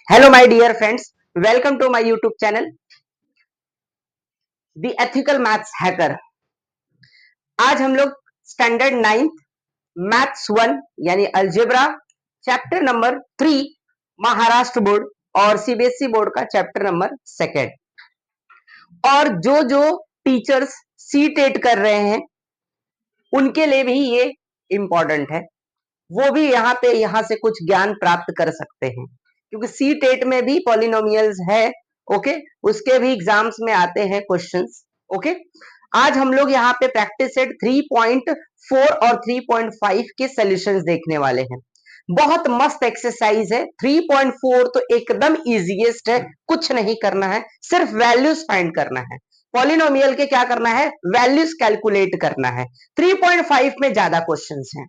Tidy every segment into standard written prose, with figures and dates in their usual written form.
Hello my dear friends, welcome to my YouTube channel the ethical maths hacker. आज हम लोग standard 9th maths 1 यानी algebra chapter number 3 Maharashtra board और CBSE board का chapter number 2 और जो टीचर्स सी-टेट कर रहे हैं उनके लिए भी ये इंपॉर्टेंट है। वो भी यहाँ से कुछ ज्ञान प्राप्त कर सकते हैं क्योंकि सी-टेट में भी पॉलिनोमियल्स है। ओके, उसके भी एग्जाम्स में आते हैं क्वेश्चंस। ओके, आज हम लोग यहाँ पे प्रैक्टिस सेट 3.4 और 3.5 के सॉल्यूशंस देखने वाले हैं। बहुत मस्त एक्सरसाइज है। 3.4 तो एकदम इजीएस्ट है, कुछ नहीं करना है, सिर्फ वैल्यूज फाइंड करना है। पॉलिनोमियल के क्या करना है, वैल्यूज कैलकुलेट करना है। 3.5 में ज्यादा क्वेश्चंस हैं।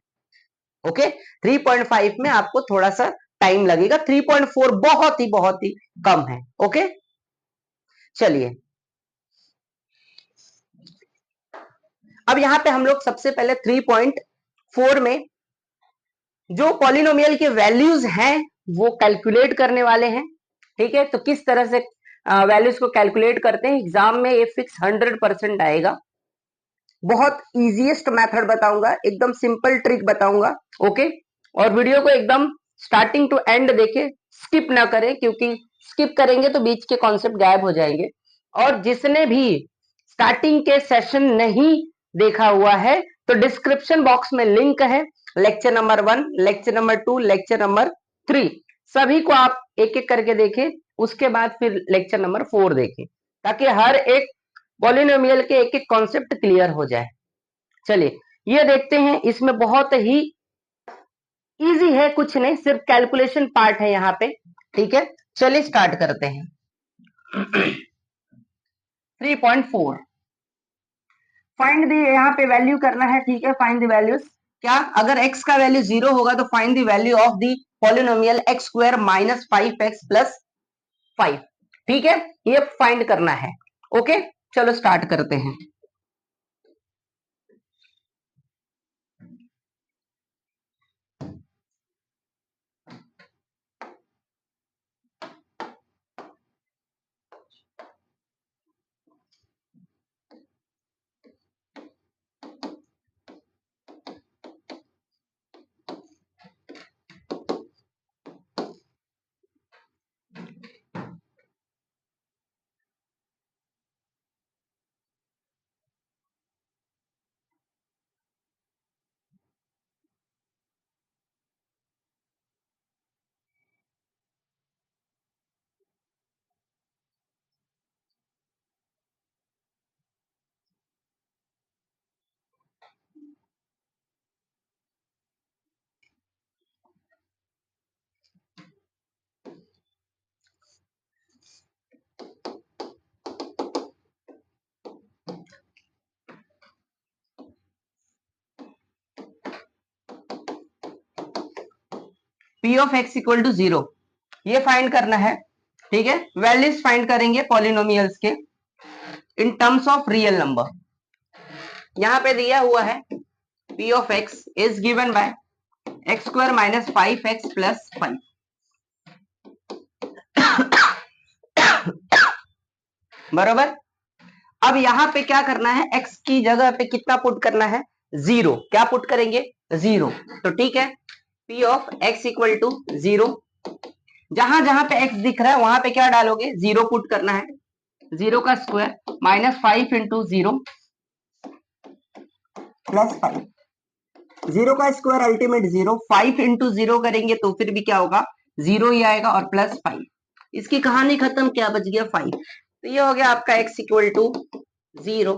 ओके, 3.5 में आपको थोड़ा सा टाइम लगेगा, 3.4 बहुत ही कम है। ओके, चलिए अब यहां पे हम लोग सबसे पहले 3.4 में जो पॉलिनोमियल के वैल्यूज हैं वो कैलकुलेट करने वाले हैं। ठीक है, तो किस तरह से वैल्यूज को कैलकुलेट करते हैं, एग्जाम में ये फिक्स 100% आएगा। बहुत इजीएस्ट मेथड बताऊंगा, एकदम सिंपल ट्रिक बताऊंगा। ओके, और वीडियो को एकदम स्टार्टिंग टू एंड देखें, स्किप ना करें क्योंकि स्किप करेंगे तो बीच के कॉन्सेप्ट गायब हो जाएंगे। और जिसने भी स्टार्टिंग के सेशन नहीं देखा हुआ है तो डिस्क्रिप्शन बॉक्स में लिंक है, lecture number 1, lecture number 2, lecture number 3, सभी को आप एक एक करके देखें। उसके बाद फिर लेक्चर नंबर 4 देखें ताकि हर एक पॉलिनोमियल के एक एक कॉन्सेप्ट क्लियर हो जाए। चलिए ये देखते हैं, इसमें बहुत ही इजी है, कुछ नहीं, सिर्फ कैलकुलेशन पार्ट है यहाँ पे। ठीक है, चलिए स्टार्ट करते हैं। 3.4 फाइंड द, यहाँ पे वैल्यू करना है। ठीक है, फाइंड द वैल्यूज। क्या, अगर x का वैल्यू 0 होगा तो find the value of the polynomial x square minus 5x plus 5। ठीक है, ये फाइंड करना है। ओके, चलो स्टार्ट करते हैं। P of x equal to 0 ये फाइंड करना है। ठीक है, वैल्यूज फाइंड करेंगे पॉलिनोमियल्स के in terms of real number. यहां पे दिया हुआ है P of x is given bye x square minus 5x plus 5। बरोबर। अब यहाँ पे क्या करना है, x की जगह पे कितना पुट करना है, 0। क्या पुट करेंगे, 0। तो ठीक है, P of x equal to 0। जहां जहां पे x दिख रहा है वहां पे क्या डालोगे, 0 पुट करना है। 0 का स्क्वायर माइनस 5 इंटू 0 प्लस 5। 0 का स्क्वायर अल्टीमेट 0, 5 इंटू 0 करेंगे तो फिर भी क्या होगा, 0 ही आएगा और प्लस 5। इसकी कहानी खत्म, क्या बच गया, 5। तो ये हो गया आपका x equal to 0,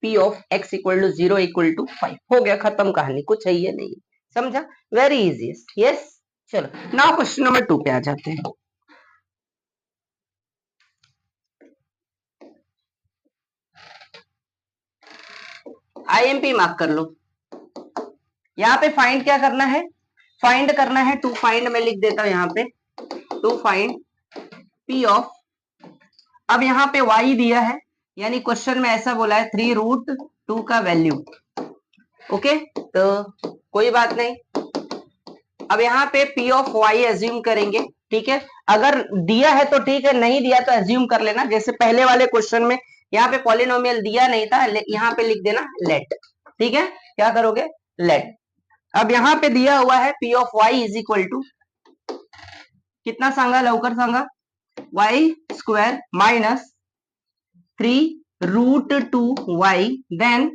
P of x equal to 0 equal to 5। हो गया, खत्म कहानी, कुछ है ये नहीं। समझा, वेरी इजी। यस, चलो नाउ क्वेश्चन नंबर 2 पे आ जाते हैं। आईएमपी मार्क कर लो। यहाँ पे फाइंड क्या करना है, फाइंड करना है टू फाइंड, मैं लिख देता हूं यहाँ पे टू फाइंड P ऑफ, अब यहाँ पे y दिया है, यानी क्वेश्चन में ऐसा बोला है 3√2 का वैल्यू। ओके, तो कोई बात नहीं। अब यहाँ पे P ऑफ y एज्यूम करेंगे, ठीक है, अगर दिया है तो ठीक है, नहीं दिया तो एज्यूम कर लेना। जैसे पहले वाले क्वेश्चन में यहाँ पे पॉलिनोमियल दिया नहीं था, यहाँ पे लिख देना लेट। ठीक है, क्या करोगे, लेट। अब यहाँ पे दिया हुआ है P of y is equal to कितना सांगा, लवकर सांगा, y square minus 3√2y then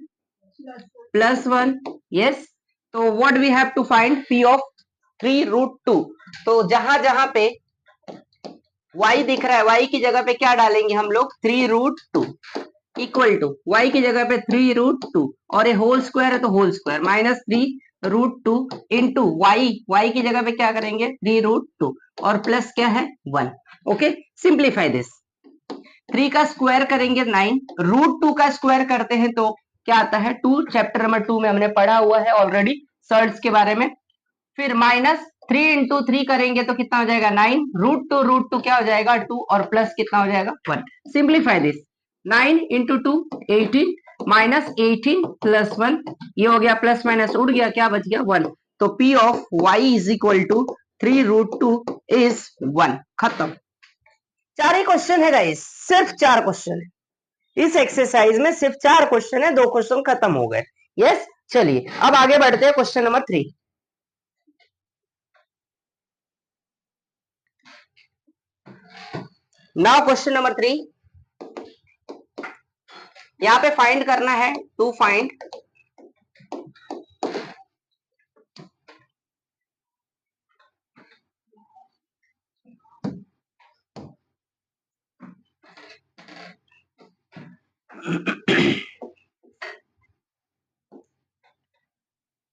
+1। yes, तो what we have to find p of 3√2। तो जहां जहां पे y दिख रहा है, y की जगह पे क्या डालेंगे हम लोग, 3√2 इक्वल टू y की जगह पे 3√2 और ये होल स्क्वायर है तो whole square minus 3√2 into y की जगह पे क्या करेंगे 3√2 और प्लस क्या है 1। Okay, simplify this. 3 का स्क्वायर करेंगे 9, √2 का स्क्वायर करते हैं तो क्या आता है 2। चैप्टर नंबर 2 में हमने पढ़ा हुआ है ऑलरेडी सर्ट्स के बारे में। फिर माइनस 3 इंटू 3 करेंगे तो कितना हो जाएगा 9, √2 क्या हो जाएगा 2 और प्लस कितना हो जाएगा 1। Simplify this, 9 into 2 18 minus 18 plus 1, ये हो गया प्लस माइनस उड़ गया, क्या बच गया 1। तो P of y is equal to 3√2 is 1। खत्म। 4 ही क्वेश्चन है गाइस, सिर्फ 4 क्वेश्चन है इस एक्सरसाइज में, सिर्फ 4 क्वेश्चन है, 2 क्वेश्चन खत्म हो गए। यस, चलिए अब आगे बढ़ते हैं question number 3। Now question number 3, यहां पे फाइंड करना है, to find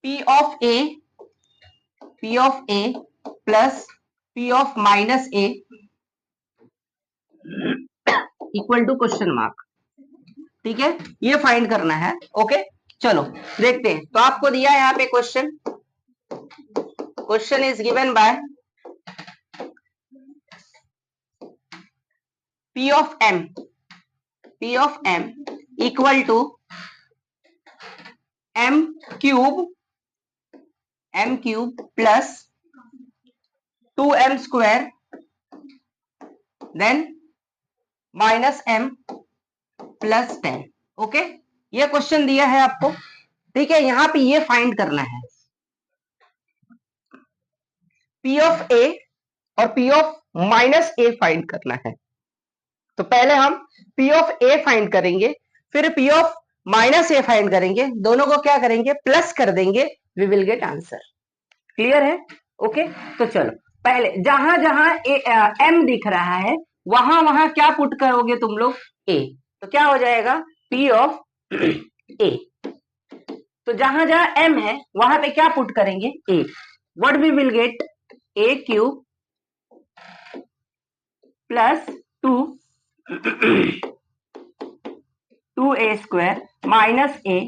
P of A plus P of minus A equal to question mark. ठीक है, ये फाइंड करना है। ओके, चलो देखते हैं। तो आपको दिया है यहाँ पे question, question is given by P of M equal to m cube plus 2m square then minus m plus 10। Okay, ये क्वेश्चन दिया है आपको। ठीक है, यहां पे ये फाइंड करना है P ऑफ A और P of minus A find करना है। तो पहले हम P ऑफ A फाइंड करेंगे, फिर P of minus A find करेंगे, दोनों को क्या करेंगे प्लस कर देंगे, we will get answer. Clear है? ओके, तो चलो पहले जहां जहां M दिख रहा है वहां वहां क्या पुट करोगे तुम लोग A, तो क्या हो जाएगा P ऑफ A। तो जहां जहां M है वहां पे क्या पुट करेंगे A, what we will get A cube plus 2a square minus A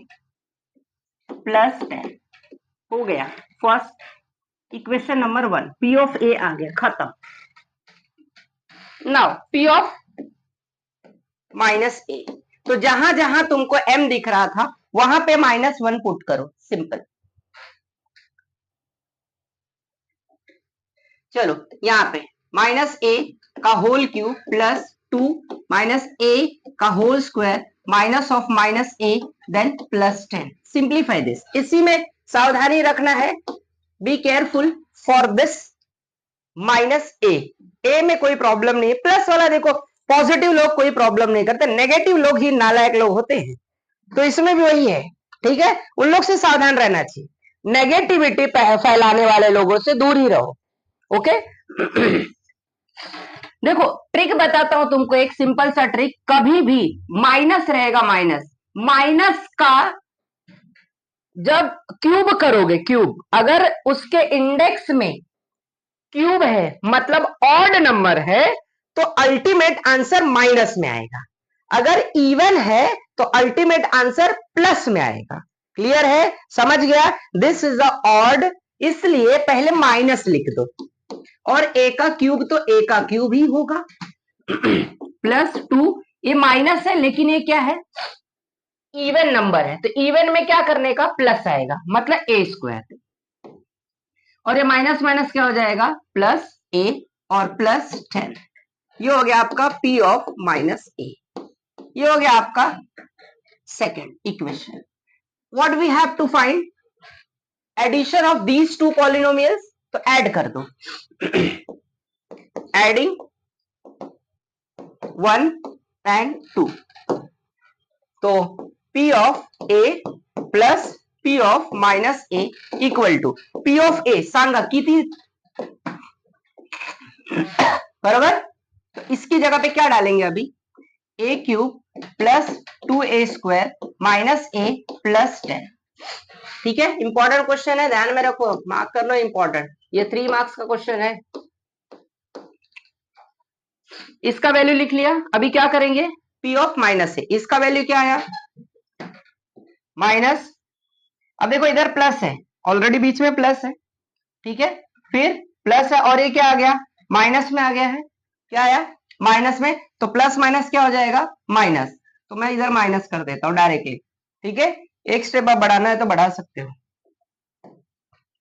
plus 10 हो गया। First equation number 1 P of A आ गया, खत्म। Now P of minus A, तो जहां जहां तुमको M दिख रहा था वहां पे -1 पुट करो, सिंपल। चलो यहाँ पे माइनस A का whole cube plus 2 minus A का whole square minus of minus A then plus 10। Simplify this, इसी में सावधानी रखना है, be careful for this minus A में कोई प्रॉब्लम नहीं है। प्लस वाला देखो, पॉजिटिव लोग कोई प्रॉब्लम नहीं करते, नेगेटिव लोग ही नालायक लोग होते हैं, तो इसमें भी वही है। ठीक है, उन लोग से सावधान रहना चाहिए, नेगेटिविटी फैलाने वाले लोगों से दूर ही रहो। ओके देखो ट्रिक बताता हूं तुमको, एक सिंपल सा ट्रिक, कभी भी माइनस रहेगा, माइनस का जब क्यूब करोगे, क्यूब अगर उसके इंडेक्स में क्यूब है मतलब ऑड नंबर है तो अल्टीमेट आंसर माइनस में आएगा, अगर इवन है तो अल्टीमेट आंसर प्लस में आएगा। क्लियर है, समझ गया? दिस इज द ऑड, इसलिए पहले माइनस लिख दो, और A का क्यूब तो A का क्यूब ही होगा प्लस 2, ये माइनस है लेकिन ये क्या है इवन नंबर है, तो इवन में क्या करने का प्लस आएगा, मतलब A स्क्वायर, और ये माइनस माइनस क्या हो जाएगा प्लस A और प्लस 10। ये हो गया आपका P ऑफ माइनस ए। ये हो गया आपका second equation. What we have to find addition of these two polynomials, तो ऐड कर दो। एडिंग 1 एंड 2, तो P of a plus P of minus a equal to P of a सांगा किती, बराबर। तो इसकी जगह पे क्या डालेंगे अभी, a cube plus 2a² minus a plus 10। ठीक है, इंपॉर्टेंट क्वेश्चन है, ध्यान में रखो, मार्क कर लो इंपॉर्टेंट, ये 3 मार्क्स का क्वेश्चन है। इसका वैल्यू लिख लिया, अभी क्या करेंगे, P ऑफ माइनस ए, इसका वैल्यू क्या आया माइनस, अब देखो इधर प्लस है, ऑलरेडी बीच में प्लस है, ठीक है, फिर प्लस है और ये क्या आ गया, माइनस में आ गया है, क्या आया माइनस में, तो प्लस माइनस क्या हो जाएगा माइनस, तो मैं इधर माइनस कर देता हूं डायरेक्टली। ठीक है, एक स्टेप आप बढ़ाना है तो बढ़ा सकते हो,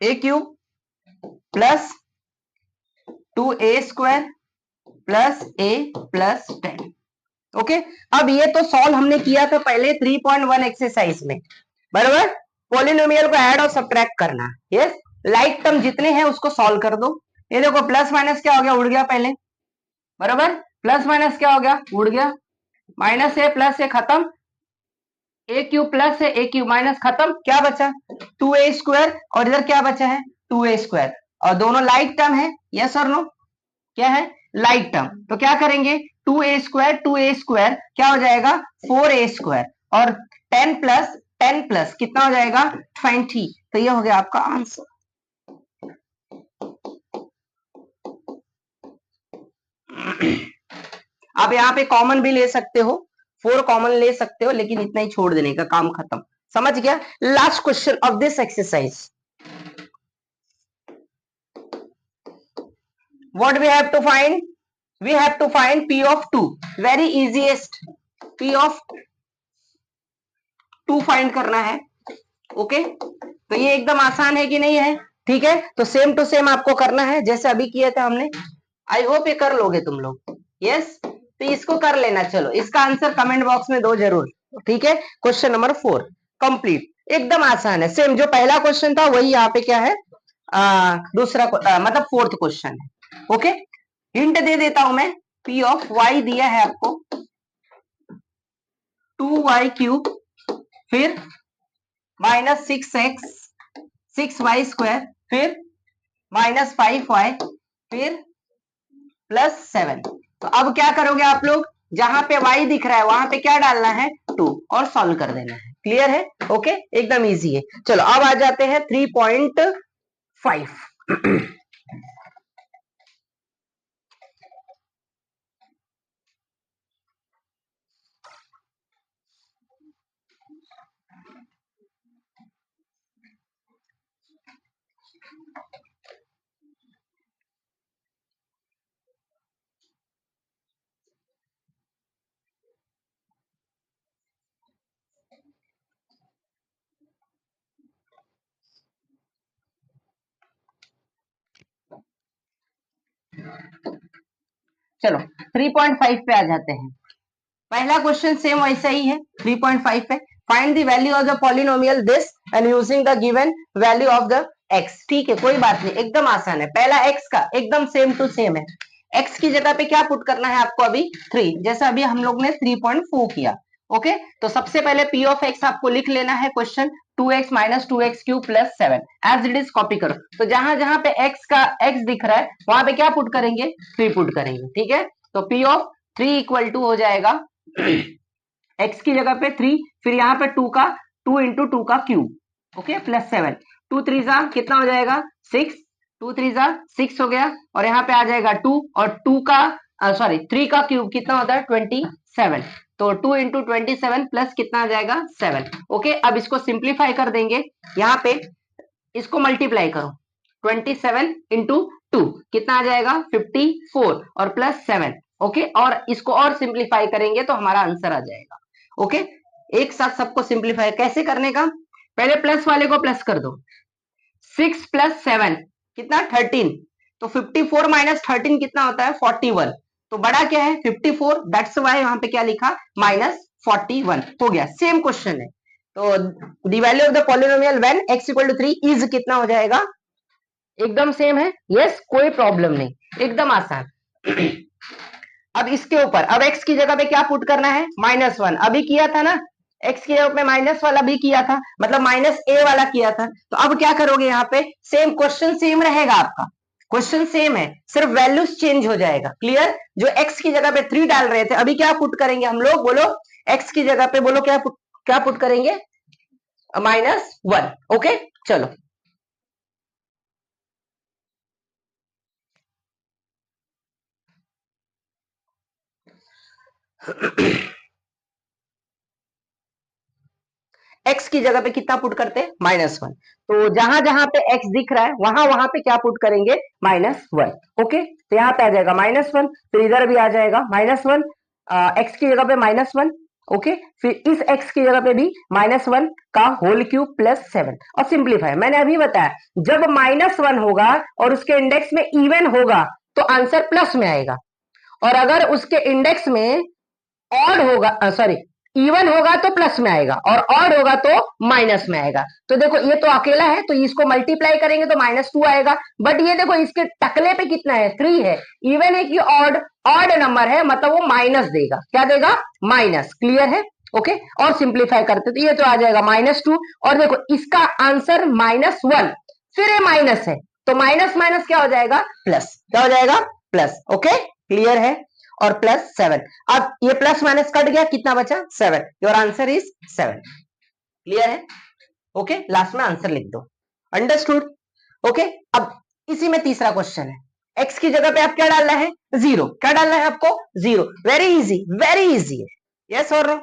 ए क्यूब प्लस 2a² प्लस ए प्लस 10। ओके, अब ये तो सॉल्व हमने किया था पहले 3.1 एक्सरसाइज में, बराबर। पॉलिनोमियल को ऐड और सब्ट्रैक्ट करना, यस, लाइक टर्म जितने हैं उसको सॉल्व कर दो। ये देखो प्लस माइनस क्या हो गया, उड़ गया पहले, बराबर, प्लस माइनस क्या हो गया, उड़ गया, माइनस ए प्लस ए खत्म, ए क्यूब प्लस ए क्यूब माइनस खत्म, क्या बचा 2a² और इधर क्या बचा है 2a², और दोनों लाइक टर्म है, यस और नो, क्या है लाइक टर्म, तो क्या करेंगे 2a² क्या हो जाएगा 4a², और 10 प्लस कितना हो जाएगा 20, तो ये हो गया आपका आंसर। आप यहाँ पे कॉमन भी ले सकते हो, 4 कॉमन ले सकते हो, लेकिन इतना ही छोड़ देने का, काम खत्म, समझ गया। Last question of this exercise, what we have to find, we have to find P of 2, very easiest, P of 2 find करना है। ओके, तो ये एकदम आसान है कि नहीं है, ठीक है, तो सेम टू सेम आपको करना है जैसे अभी किए थे हमने, आई होप ये कर लोगे तुम लोग, यस, तो इसको कर लेना। चलो इसका आंसर कमेंट बॉक्स में दो जरूर, ठीक है। क्वेश्चन नंबर 4 कंप्लीट, एकदम आसान है, सेम जो पहला क्वेश्चन था वही यहाँ पे क्या है, दूसरा मतलब 4th क्वेश्चन है। ओके, हिंट दे देता हूं मैं, P ऑफ y दिया है आपको 2y³ फिर माइनस 6y², फिर माइनस 5y, फिर प्लस 7। तो अब क्या करोगे आप लोग, जहां पे y दिख रहा है वहां पे क्या डालना है 2 और सॉल्व कर देना है, क्लियर है। ओके, एकदम इजी है। चलो अब आ जाते हैं 3.5। चलो 3.5 पे आ जाते हैं। पहला क्वेश्चन सेम वैसा ही है, 3.5 पे find the value of the polynomial this and using the given value of the x. ठीक है, कोई बात नहीं, एकदम आसान है। पहला एक्स का एकदम सेम टू सेम है, एक्स की जगह पे क्या पुट करना है आपको अभी 3, जैसा अभी हम लोग ने 3.4 किया। ओके, तो सबसे पहले P ऑफ एक्स आपको लिख लेना है, question 2x minus 2x³ plus 7 as it is copy करो। तो जहां जहां पे x का x दिख रहा है वहां पे क्या पुट करेंगे 3 पुट करेंगे, ठीक है। तो P ऑफ 3 इक्वल टू हो जाएगा x की जगह पे 3, फिर यहाँ पे 2 का 2 इंटू 2 का क्यूब, ओके, प्लस 7, 2 3 जा कितना हो जाएगा 6, 2 3 जा 6 हो गया, और यहाँ पे आ जाएगा 2, और 2 का सॉरी 3 का क्यूब कितना होता है 27, तो 2 इंटू 27 प्लस कितना आ जाएगा 7। ओके, अब इसको सिंप्लीफाई कर देंगे, यहाँ पे इसको मल्टीप्लाई करो, 27 इंटू 2 कितना आ जाएगा 54 और प्लस 7। ओके, और इसको और सिंप्लीफाई करेंगे तो हमारा आंसर आ जाएगा। ओके, एक साथ सबको सिंप्लीफाई कैसे करने का, पहले प्लस वाले को प्लस कर दो, 6 प्लस 7 कितना 13, तो 54 माइनस 13 कितना होता है 41। तो बड़ा क्या है 54, दैट्स वाई यहाँ पे क्या लिखा -41 हो गया। सेम क्वेश्चन है। तो the value of the polynomial when x equal to 3 is कितना हो जाएगा, एकदम सेम है। यस, कोई प्रॉब्लम नहीं, एकदम आसान। अब इसके ऊपर अब x की जगह पे क्या पुट करना है -1, अभी किया था ना, x की जगह पे माइनस वाला भी किया था, मतलब -a वाला किया था। तो अब क्या करोगे यहाँ पे, सेम क्वेश्चन सेम रहेगा आपका, क्वेश्चन सेम है, सिर्फ वैल्यूज चेंज हो जाएगा। क्लियर? जो x की जगह पे 3 डाल रहे थे, अभी क्या पुट करेंगे हम लोग, बोलो x की जगह पे बोलो क्या पुट करेंगे, -1। ओके चलो x की जगह पे कितना पुट करते हैं -1। तो जहां जहां पे x दिख रहा है वहां वहां पे क्या पुट करेंगे -1। ओके, तो यहाँ पे आ जाएगा -1, फिर इधर भी आ जाएगा -1, x की जगह पे -1। ओके, फिर इस x की जगह पे भी -1 का होल क्यूब प्लस 7 और सिंप्लीफाई। मैंने अभी बताया जब -1 होगा और उसके इंडेक्स में इवन होगा तो आंसर प्लस में आएगा, और अगर उसके इंडेक्स में ऑड होगा, सॉरी इवन होगा तो प्लस में आएगा, और ऑड होगा तो माइनस में आएगा। तो देखो ये तो अकेला है तो इसको मल्टीप्लाई करेंगे तो -2 आएगा, बट ये देखो इसके टकले पे कितना है 3 है, इवन है कि ऑड, ऑड नंबर है मतलब वो माइनस देगा, क्या देगा माइनस। क्लियर है? ओके, और सिंप्लीफाई करते तो ये तो आ जाएगा -2, और देखो इसका आंसर -1, फिर ये माइनस है तो माइनस माइनस क्या हो जाएगा प्लस, क्या हो जाएगा प्लस। ओके क्लियर है? और प्लस 7, अब ये प्लस माइनस कट गया, कितना बचा 7, योर आंसर इज 7। क्लियर है? ओके, लास्ट में आंसर लिख दो। अंडरस्टूड? ओके, अब इसी में तीसरा क्वेश्चन है, x की जगह पे आप क्या डालना है 0, क्या डालना है आपको 0, वेरी इजी है। यस और नो?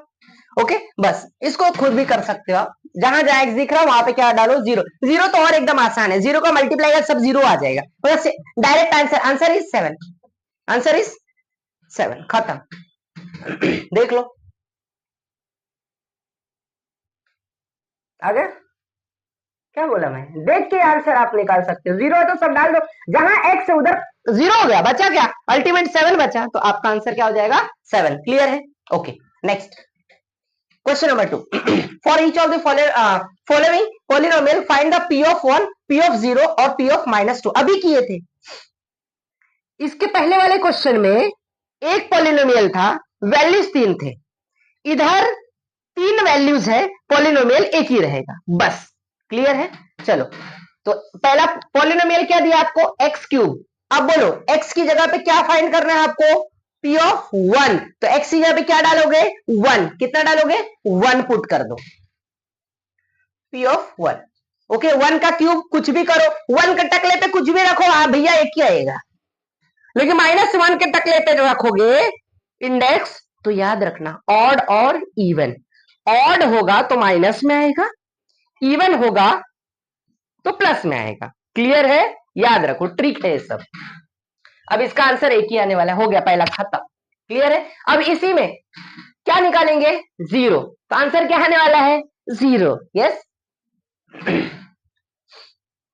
ओके, बस इसको खुद भी कर सकते हो आप, जहां जहां x दिख रहा है वहां पे क्या डालो 0। 0 तो और एकदम आसान है, 0 का मल्टीप्लाई का सब 0 आ जाएगा, direct answer is 7, answer is 7, खत्म। देख लो आ गया, क्या बोला मैं, देख के आंसर आप निकाल सकते हो। 0 है तो सब डाल दो, जहां x है उधर 0 हो गया, बचा क्या अल्टीमेट 7 बचा, तो आपका आंसर क्या हो जाएगा 7। क्लियर है? Okay, next question number 2, for each of the following polynomial find the p of 1, p of 0 और p of -2। अभी किए थे, इसके पहले वाले क्वेश्चन में एक पॉलिनोमियल था, वैल्यूज 3 थे, इधर 3 वैल्यूज है, पॉलिनोमियल एक ही रहेगा बस। क्लियर है? चलो, तो पहला पॉलिनोमियल क्या दिया आपको x3। अब बोलो x की जगह पे क्या फाइंड करना है आपको, p of 1, तो x की जगह पे क्या डालोगे 1, कितना डालोगे 1 पुट कर दो, p of 1। ओके, 1 का क्यूब कुछ भी करो, 1 के टकले पे कुछ भी रखो, हाँ भैया एक ही आएगा, लेकिन -1 के टकले पे रखोगे इंडेक्स तो याद रखना ऑड और इवन, ऑड होगा तो माइनस में आएगा, इवन होगा तो प्लस में आएगा। क्लियर है? याद रखो, ट्रिक है ये सब। अब इसका आंसर एक ही आने वाला है, हो गया पहला खत्म। क्लियर है? अब इसी में क्या निकालेंगे 0, तो आंसर क्या आने वाला है 0। यस,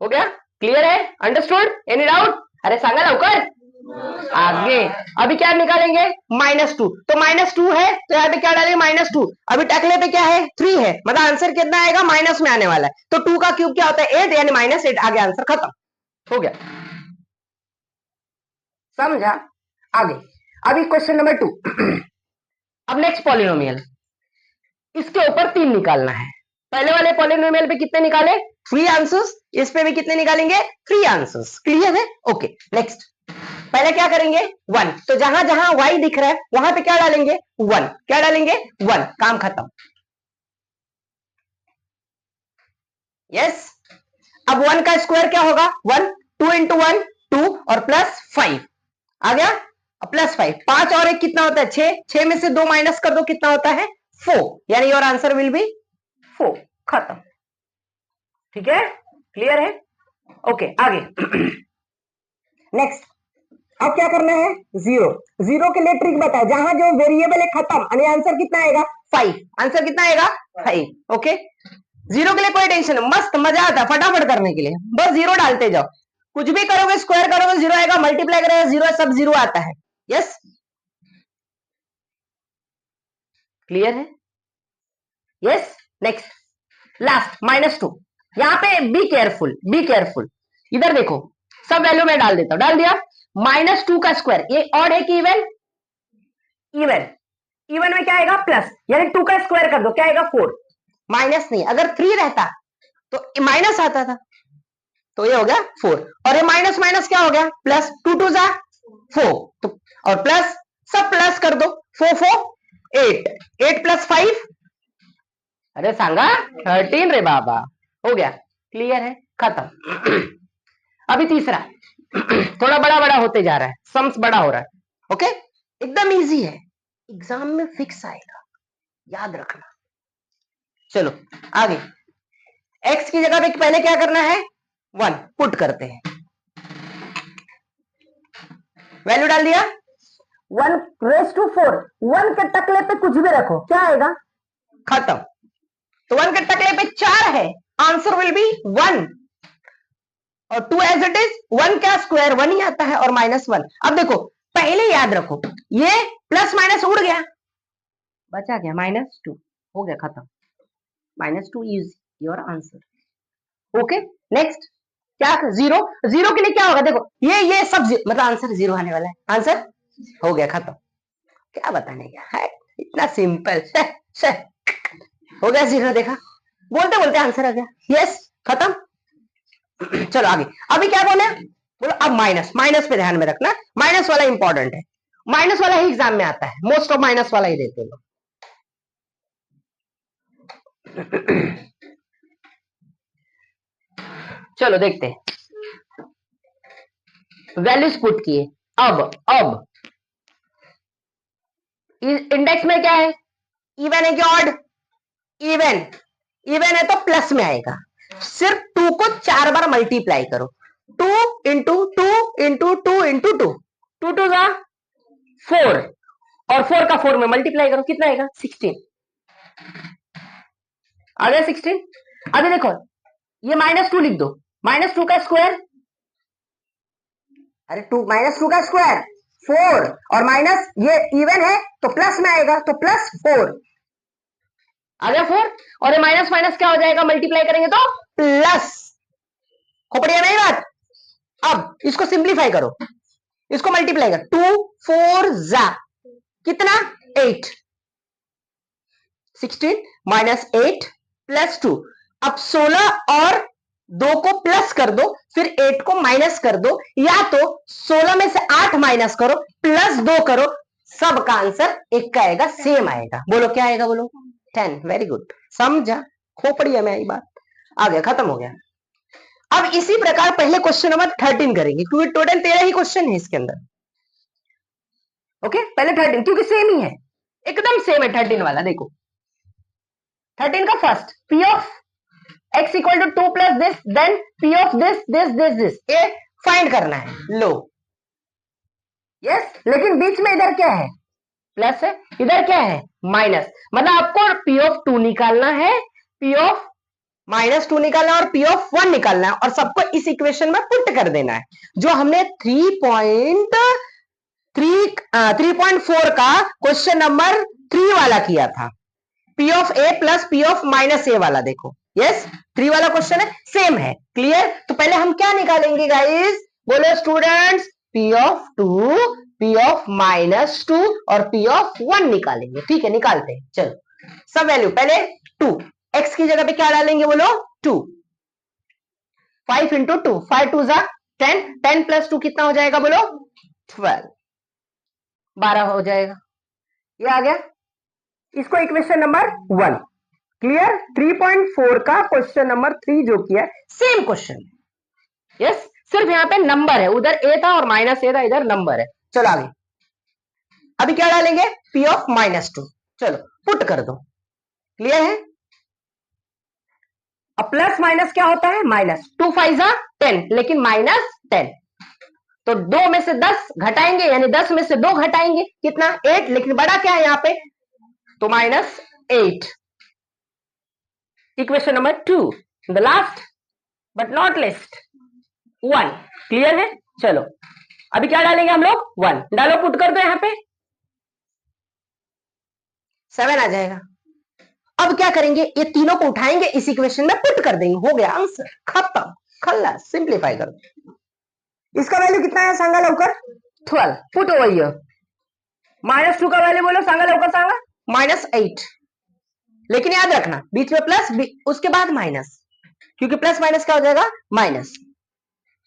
हो गया? क्लियर है? अंडरस्टूड? Any doubt? अरे सांगा लवकर आगे। अभी क्या निकालेंगे -2, तो -2 है तो यहाँ पे क्या डालेंगे -2, अभी टकले पे क्या है 3 है, मतलब आंसर कितना आएगा माइनस में आने वाला है, तो 2 का क्यूब क्या होता है 8, यानी -8, आगे आंसर खत्म हो गया। समझा? आगे अभी क्वेश्चन नंबर 2, अब नेक्स्ट पॉलिनोमियल, इसके ऊपर 3 निकालना है। पहले वाले पॉलिनोमियल पे कितने निकाले 3 आंसर्स, इस पे भी कितने निकालेंगे 3 आंसर्स। क्लियर है? ओके, नेक्स्ट पहले क्या करेंगे 1, तो जहां जहां y दिख रहा है वहां पे क्या डालेंगे 1, क्या डालेंगे 1, काम खत्म। यस, अब 1 का स्क्वायर क्या होगा 1, 2 इंटू 1 2 और प्लस 5 आ गया, प्लस 5, 5 और 1 कितना होता है 6, 6 में से 2 माइनस कर दो कितना होता है 4, यानी योर आंसर विल बी 4, खत्म। ठीक है? क्लियर है? ओके, आगे नेक्स्ट, अब क्या करना है 0, 0 के लिए ट्रिक बताया, जहां जो वेरिएबल है खत्म, यानी आंसर कितना आएगा 5, आंसर कितना आएगा 5। ओके, 0 के लिए कोई टेंशन नहीं, मस्त मजा आता है फटाफट करने के लिए, बस 0 डालते जाओ। कुछ भी करोगे स्क्वायर करोगे जीरो आएगा, मल्टीप्लाई करोगे जीरो, सब जीरो आता है। यस, क्लियर है? Yes, next last -2। यहां पे बी केयरफुल, बी केयरफुल। इधर देखो, सब वैल्यू में डाल देता हूं, डाल दिया। -2 का स्क्वायर, ये ऑड है कि इवन? इवन। इवन में क्या आएगा? प्लस, यानी 2 का स्क्वायर कर दो, क्या आएगा? 4। माइनस नहीं, अगर 3 रहता तो माइनस आता था, तो ये हो गया 4, और ये माइनस माइनस क्या हो गया? प्लस, 2 2 जा 4, तो और प्लस, सब प्लस कर दो, 4 4 8, 8 प्लस 5, अरे सांगा 13 रे बाबा, हो गया। क्लियर है? खत्म। अभी तीसरा, थोड़ा बड़ा बड़ा होते जा रहा है, सम्स बड़ा हो रहा है। ओके, एकदम इजी है, एग्जाम में फिक्स आएगा, याद रखना। चलो आगे, x की जगह पे पहले क्या करना है? 1 पुट करते हैं, वैल्यू डाल दिया, 1⁴, 1 के टकले पे कुछ भी रखो, क्या आएगा? खत्म। तो 1 के टकले पे 4 है, आंसर विल बी 1, और 2 एज इट इज, 1 क्या स्क्वायर 1 ही आता है, और -1। अब देखो, पहले याद रखो, ये प्लस माइनस उड़ गया, बचा गया -2, हो गया खत्म। -2 is your answer. Okay, next क्या? जीरो, जीरो के लिए क्या होगा? देखो ये सब मतलब आंसर जीरो आने वाला है, आंसर हो गया खत्म। क्या बताने क्या है, इतना सिंपल। हो गया जीरो, देखा, बोलते बोलते आंसर आ गया। यस, खत्म। चलो आगे, अभी क्या बोले? बोलो अब माइनस, माइनस पे ध्यान में रखना, माइनस वाला इंपॉर्टेंट है, माइनस वाला ही एग्जाम में आता है, मोस्ट ऑफ माइनस वाला ही देते लोग। चलो देखते हैं, वैल्यूज पुट किए। अब इंडेक्स में क्या है? इवन है कि ऑड? इवन। इवन है तो प्लस में आएगा, सिर्फ 2 को 4 बार मल्टीप्लाई करो, 2 इंटू 2 इंटू 2 इंटू 2, 2 2 जा 4, और 4 का 4 में मल्टीप्लाई करो, कितना आएगा? 16। आ गया 16। अभी देखो, ये -2 लिख दो, -2 का स्क्वायर, अरे 2 -2 का स्क्वायर 4, और माइनस ये इवन है तो प्लस में आएगा, तो +4 आ गया 4, और ये माइनस माइनस क्या हो जाएगा? मल्टीप्लाई करेंगे तो प्लस। खोपड़िया नहीं बात? अब इसको सिंप्लीफाई करो, इसको मल्टीप्लाई कर, 2 4 जा कितना? 8, 16 -8 +2। अब 16 और 2 को प्लस कर दो, फिर 8 को माइनस कर दो, या तो 16 में से 8 माइनस करो, +2 करो, सबका आंसर एक का आएगा, सेम आएगा। बोलो क्या आएगा? बोलो 10। वेरी गुड, समझा? खोपड़िया में आई बात, आ गया, खत्म हो गया। अब इसी प्रकार पहले क्वेश्चन नंबर 13 करेंगे, क्योंकि टोटल 13 ही क्वेश्चन है इसके अंदर। ओके, पहले 13, क्योंकि सेम ही है, एकदम सेम है 13 वाला। देखो 13 का first, P of x equal to 2 plus this, then p of this, ये फाइंड करना है। लो, यस, लेकिन बीच में इधर क्या है? प्लस है, इधर क्या है? माइनस, मतलब आपको p ऑफ 2 निकालना है, p ऑफ -2 निकालना है, और p ऑफ 1 निकालना है, और सबको इस इक्वेशन में पुट कर देना है, जो हमने 3.4 का क्वेश्चन नंबर 3 वाला किया था, p of a plus p of -a वाला। देखो यस, 3 वाला क्वेश्चन है, सेम है। क्लियर? तो पहले हम क्या निकालेंगे गाइस? बोलो students, p of 2, p of -2 और p ऑफ 1 निकालेंगे। ठीक है, निकालते हैं। चलो सब वैल्यू, पहले 2, x की जगह पे क्या डालेंगे? बोलो 2, 5 इंटू 2, 5 2 जा 10, 10 प्लस 2 कितना हो जाएगा? बोलो 12, 12 हो जाएगा। ये आ गया, इसको इक्वेशन नंबर 1। क्लियर? 3.4 का क्वेश्चन नंबर 3 जो किया, सेम क्वेश्चन। यस, सिर्फ यहां पे नंबर है, उधर a था और -a था, इधर नंबर है। चलो आगे, अभी क्या डालेंगे? p ऑफ -2, चलो पुट कर दो। क्लियर है? अब प्लस माइनस क्या होता है? माइनस, 2 5 जा 10, लेकिन -10, तो 2 में से 10 घटाएंगे, यानी 10 में से 2 घटाएंगे, कितना? 8, लेकिन बड़ा क्या है यहाँ पे? तो -8। Equation number 2, the last but not least, 1। Clear है? चलो अभी क्या डालेंगे हम लोग? 1 डालो, पुट कर दो यहाँ पे, 7 आ जाएगा। अब क्या करेंगे, ये तीनों को उठाएंगे, इस इक्वेशन में पुट कर देंगे, हो गया आंसर, खत्म, खल्लास, सिंप्लीफाई कर दो। इसका वैल्यू कितना है सांगा लवकर? 12। Put over here. -2 का वैल्यू बोलो सांगा लवकर, सांगा -8। लेकिन याद रखना बीच में प्लस, उसके बाद माइनस, क्योंकि प्लस माइनस क्या हो जाएगा? माइनस।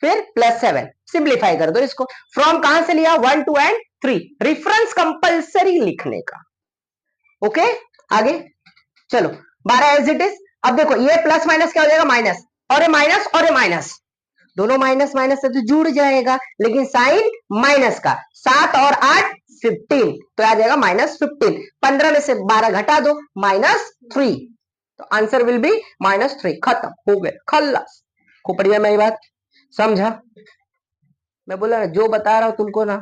फिर +7। सिंप्लीफाई कर दो इसको। फ्रॉम कहां से लिया? 1, 2 एंड 3। रेफरेंस कंपलसरी लिखने का। ओके आगे चलो, 12 एज इट इज। अब देखो ये प्लस माइनस क्या हो जाएगा? माइनस, और ये माइनस और ये माइनस, दोनों माइनस माइनस से तो जुड़ जाएगा, लेकिन साइन माइनस का। 7 और 8 15, तो आ जाएगा -15। 15 में से 12 घटा दो, -3। तो आंसर विल बी -3। खत्म, हो गया, खल्लास। खोपड़िया में बात समझा? मैं बोला ना, जो बता रहा हूं तुमको ना,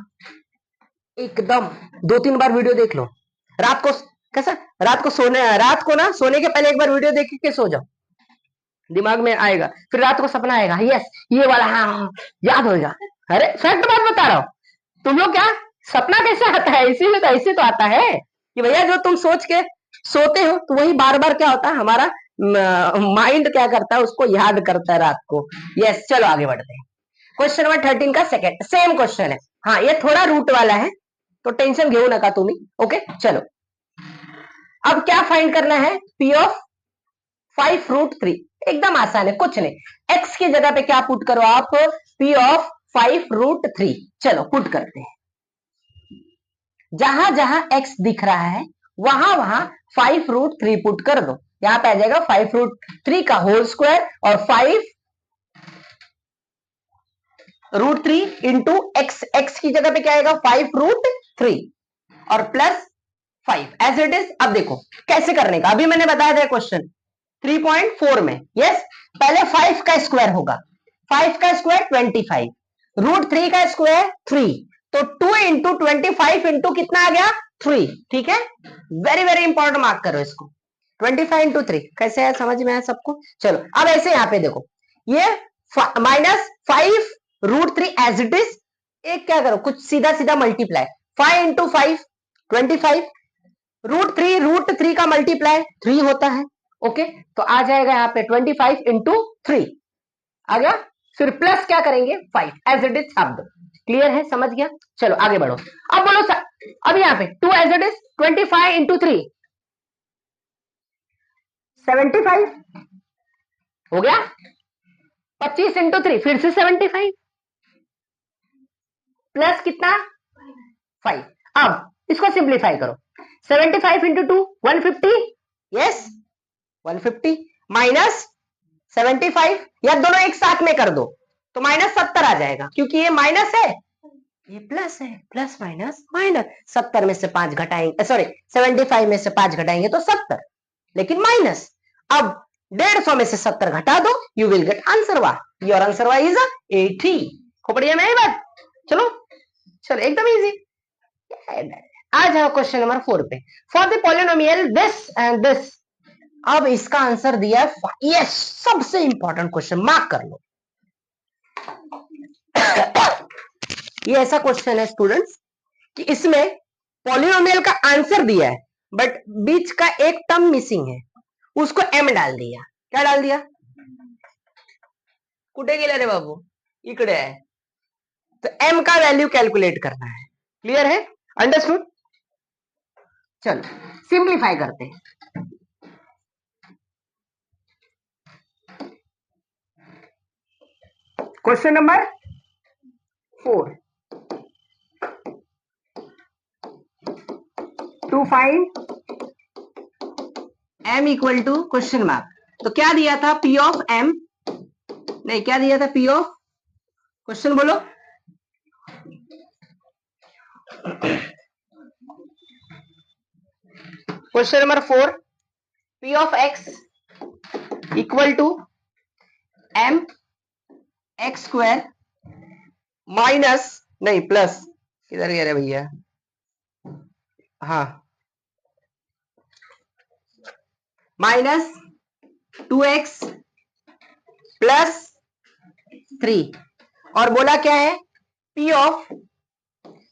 एकदम 2-3 बार वीडियो देख लो। रात को कैसा, रात को ना सोने के पहले एक बार वीडियो देख के सो जाओ, दिमाग में आएगा, फिर रात को सपना आएगा, यस ये वाला, हाँ हाँ याद होगा। अरे फैक्ट बात बता रहा हूँ। तुम लोग क्या, सपना कैसे आता है? इसीलिए तो ऐसे तो आता है कि भैया जो तुम सोच के सोते हो, तो वही बार बार क्या होता है, हमारा माइंड क्या करता है, उसको याद करता है रात को। यस चलो आगे बढ़ते हैं। क्वेश्चन नंबर 13 का सेकंड सेम क्वेश्चन है। हाँ ये थोड़ा रूट वाला है, तो टेंशन घेऊ नका तुम्ही। ओके चलो, अब क्या फाइंड करना है? P of 5√3। एकदम आसान है, कुछ नहीं, एक्स की जगह पे क्या पुट करो आप? P of 5√3। चलो पुट करते हैं, जहां जहां एक्स दिख रहा है वहां वहां 5√3 पुट कर दो। यहां पे आ जाएगा 5√3 का होल स्क्वायर और 5√3 इंटू एक्स। एक्स की जगह पे क्या आएगा? 5√3 और प्लस 5 एज इट इज। अब देखो कैसे करने का, अभी मैंने बताया था क्वेश्चन 3.4 में। यस पहले 5 का स्क्वायर होगा, 5 का स्क्वायर 25, √3 का स्क्वायर 3, तो 2 इंटू 25 इंटू कितना आ गया? 3। ठीक है, वेरी वेरी इंपॉर्टेंट, मार्क करो इसको। 25 इंटू 3 कैसे है, समझ में आया सबको? चलो अब ऐसे यहां पे देखो, ये -5√3 एज इट इज। एक क्या करो, कुछ सीधा सीधा मल्टीप्लाई, 5 इंटू 5 25, √3 का मल्टीप्लाई 3 होता है। ओके तो आ जाएगा यहाँ पे 25 इंटू 3 आ गया। फिर प्लस क्या करेंगे? 5 एज इट इज छाप दो। क्लियर है, समझ गया? चलो आगे बढ़ो। अब बोलो अब यहाँ पे 2 एज इट इज, 25 इंटू 3 75 हो गया, 25 इंटू 3 फिर से 75 प्लस कितना? 5। अब इसको सिंप्लीफाई करो, 75 इंटू 2 150, यस 150 माइनस 75, या दोनों एक साथ में कर दो तो -70 आ जाएगा, क्योंकि ये माइनस है ये प्लस है, प्लस माइनस माइनस। 70 में से 5 घटाएंगे, सॉरी 75 में से 5 घटाएंगे तो 70, लेकिन माइनस। अब 150 में से 70 घटा दो, यू विल गेट आंसर वाह। योर आंसर वाह इज 80। खोपड़िया में बात। चलो चलो एकदम इजी। आ जाओ क्वेश्चन नंबर 4 पे। For the polynomial this and this. अब इसका आंसर दिया है, यस सबसे इंपॉर्टेंट क्वेश्चन, मार्क कर लो। ये ऐसा क्वेश्चन है स्टूडेंट्स कि इसमें पॉलिनोमियल का आंसर दिया है, बट बीच का एक टर्म मिसिंग है, उसको एम डाल दिया। क्या डाल दिया? कुठे गेला रे बाबू? इकडे है। तो एम का वैल्यू कैलकुलेट करना है। क्लियर है? अंडरस्टूड? चलो सिंप्लीफाई करते हैं। Question number 4, to find m equal to question mark. तो क्या दिया था? p ऑफ m, नहीं क्या दिया था? p ऑफ, क्वेश्चन बोलो। Question number 4, p of x equal to m x square minus, नहीं प्लस, किधर गया रे भैया? हाँ -2x प्लस 3 और बोला क्या है, P of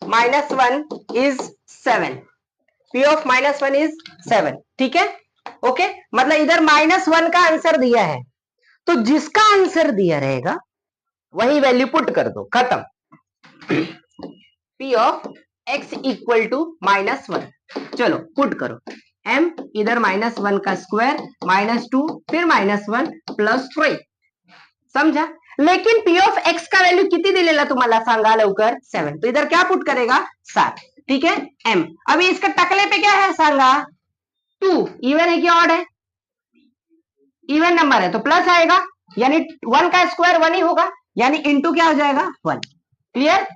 -1 is 7, P of -1 is 7, ठीक है, ओके, मतलब इधर -1 का आंसर दिया है, तो जिसका आंसर दिया रहेगा वही वैल्यू पुट कर दो, खत्म। P of x equal to -1, चलो पुट करो, m इधर -1 का स्क्वायर -2 फिर -1 +3, समझा। लेकिन P ऑफ x का वैल्यू किती दिलेला तुम्हाला सांगा लवकर, 7, तो इधर क्या पुट करेगा, 7, ठीक है, m। अभी इसका टकले पे क्या है सांगा, 2, इवन है कि ऑड है, इवन नंबर है तो प्लस आएगा, यानी 1 का स्क्वायर 1 ही होगा, यानी इंटू क्या हो जाएगा 1, क्लियर।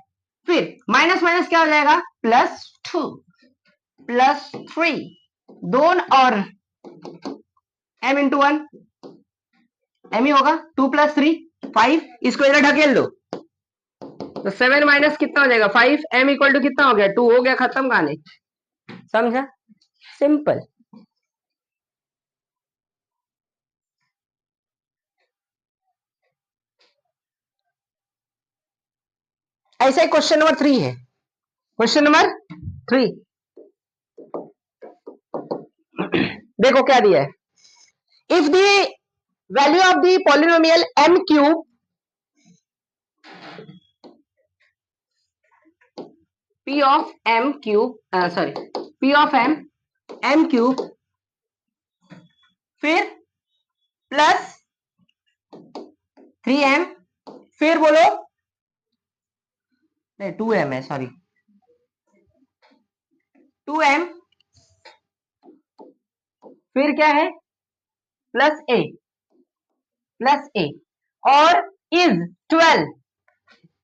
फिर माइनस माइनस क्या हो जाएगा, +2 +3, दोन और m इंटू 1 m ही होगा, 2 + 3 5, इसको इधर ढकेल दो, तो 7 माइनस कितना हो जाएगा 5, m इक्वल टू कितना हो गया 2, हो गया, खत्म कहानी, समझा, सिंपल। ऐसा ही क्वेश्चन नंबर 3 है, क्वेश्चन नंबर 3 देखो क्या दिया है, if the value of the polynomial m cube P of m cube, sorry P of m cube फिर प्लस 3m, फिर बोलो, नहीं 2m है, सॉरी 2m, फिर क्या है प्लस a और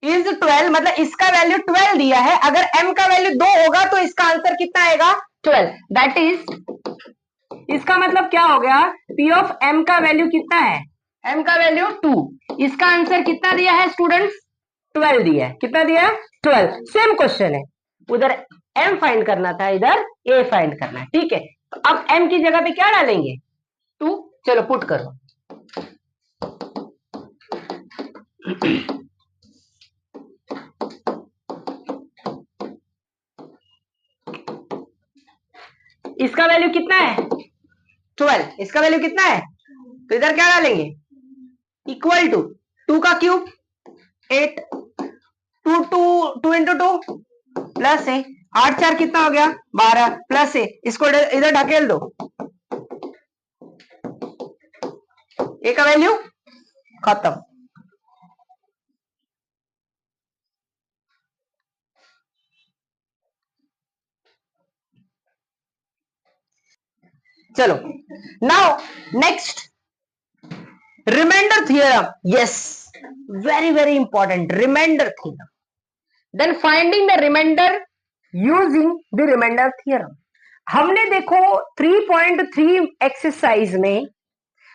इज 12 मतलब इसका वैल्यू 12 दिया है, अगर m का वैल्यू 2 होगा तो इसका आंसर कितना आएगा 12, दैट इज, इसका मतलब क्या हो गया, P ऑफ m का वैल्यू कितना है, m का वैल्यू 2, इसका आंसर कितना दिया है स्टूडेंट्स, 12 दिया है, कितना दिया है 12, सेम क्वेश्चन है, उधर m फाइंड करना था, इधर a फाइंड करना है, ठीक है, तो अब m की जगह पे क्या डालेंगे 2, चलो पुट करो, इसका वैल्यू कितना है 12, इसका वैल्यू कितना है, तो इधर क्या डालेंगे, इक्वल टू 2 का क्यूब 8, 2 इंटू 2 प्लस है 8 4 कितना हो गया 12 प्लस है, इसको इधर ढकेल दो, ए का वैल्यू खत्म, चलो now next remainder theorem, yes very important, remainder theorem, then finding the remainder using the remainder theorem. हमने देखो 3.3 एक्सरसाइज में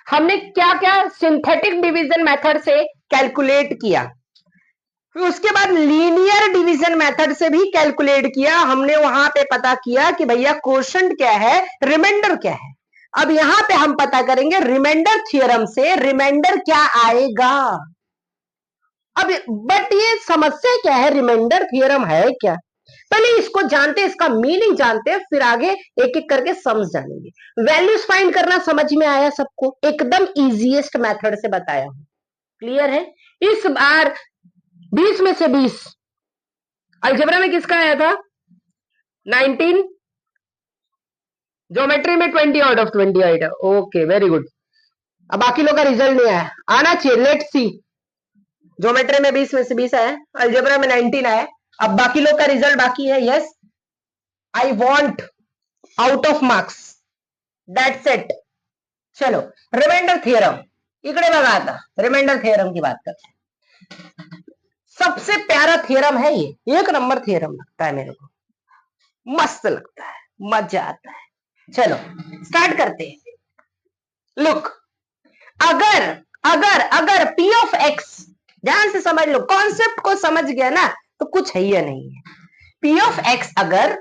हमने क्या क्या सिंथेटिक डिवीजन मेथड से कैलकुलेट किया, फिर उसके बाद लीनियर डिवीजन मेथड से भी कैलकुलेट किया, हमने वहां पे पता किया कि भैया क्वोशंट क्या है, रिमाइंडर क्या है। अब यहां पे हम पता करेंगे रिमाइंडर थ्योरम से रिमाइंडर क्या आएगा। अब बट ये समस्या क्या है, रिमाइंडर थ्योरम है क्या, पहले इसको जानते, इसका मीनिंग जानते, फिर आगे एक एक करके समझ जानेंगे। वैल्यूज फाइंड करना समझ में आया सबको, एकदम इजीएस्ट मेथड से बताया हूं, क्लियर है। इस बार 20 में से 20 अलजेब्रा में किसका आया था 19, ज्योमेट्री में 20 आउट ऑफ 20 आया था, ओके वेरी गुड। अब बाकी लोग का रिजल्ट नहीं आया, आना चाहिए, लेट्स सी। ज्योमेट्री में 20 में से 20 आया, अलजेब्रा में 19 आया, अब बाकी लोग का रिजल्ट बाकी है। Yes I want out of marks, that's it. चलो रिमाइंडर थ्योरम, इकडे बघा आता, रिमाइंडर थ्योरम की बात करते हैं। सबसे प्यारा थ्योरम है ये, एक नंबर थ्योरम लगता है मेरे को, मस्त लगता है, मजा आता है। चलो स्टार्ट करते हैं। लुक, अगर अगर अगर P ऑफ x, ध्यान से समझ लो, कॉन्सेप्ट को समझ गया ना तो कुछ है या नहीं है। P ऑफ x अगर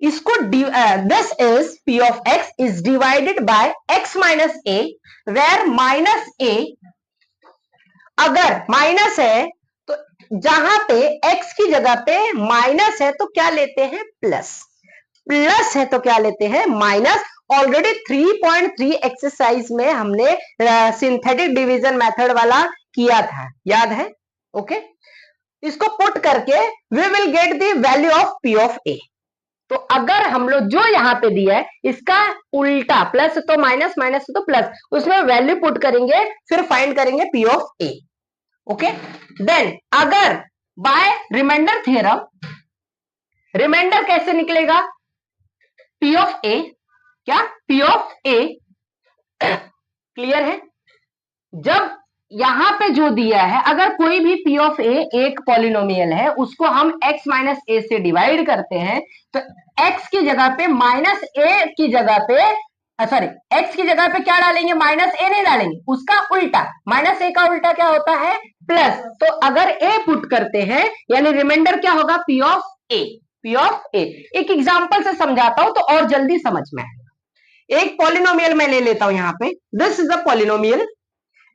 इसको this is P of x is divided by x minus a, where minus a अगर माइनस है तो जहां पे x की जगह पे माइनस है तो क्या लेते हैं प्लस, प्लस है तो क्या लेते हैं माइनस। ऑलरेडी 3.3 एक्सरसाइज में हमने सिंथेटिक डिवीजन मेथड वाला किया था, याद है? ओके, इसको पुट करके we will get the value of P of A. तो अगर हम लोग जो यहां पे दिया है इसका उल्टा, प्लस तो माइनस, माइनस तो प्लस, उसमें वैल्यू पुट करेंगे, फिर फाइंड करेंगे P of A. Okay, then अगर बाय रिमाइंडर थ्योरम, रिमाइंडर कैसे निकलेगा? पी ऑफ ए, क्या पी ऑफ ए, क्लियर है? जब यहां पे जो दिया है, अगर कोई भी पी ऑफ ए एक पॉलिनोमियल है, उसको हम x माइनस ए से डिवाइड करते हैं, तो x की जगह पे माइनस ए की जगह पे, सॉरी, x की जगह पे क्या डालेंगे? माइनस ए नहीं डालेंगे, उसका उल्टा, माइनस ए का उल्टा क्या होता है? प्लस। तो अगर a पुट करते हैं यानी रिमाइंडर क्या होगा? P of A, P of A. एक एग्जांपल से समझाता हूं तो और जल्दी समझ में आएगा। एक पॉलिनोमियल मैं ले लेता हूं यहां पे, this is a polynomial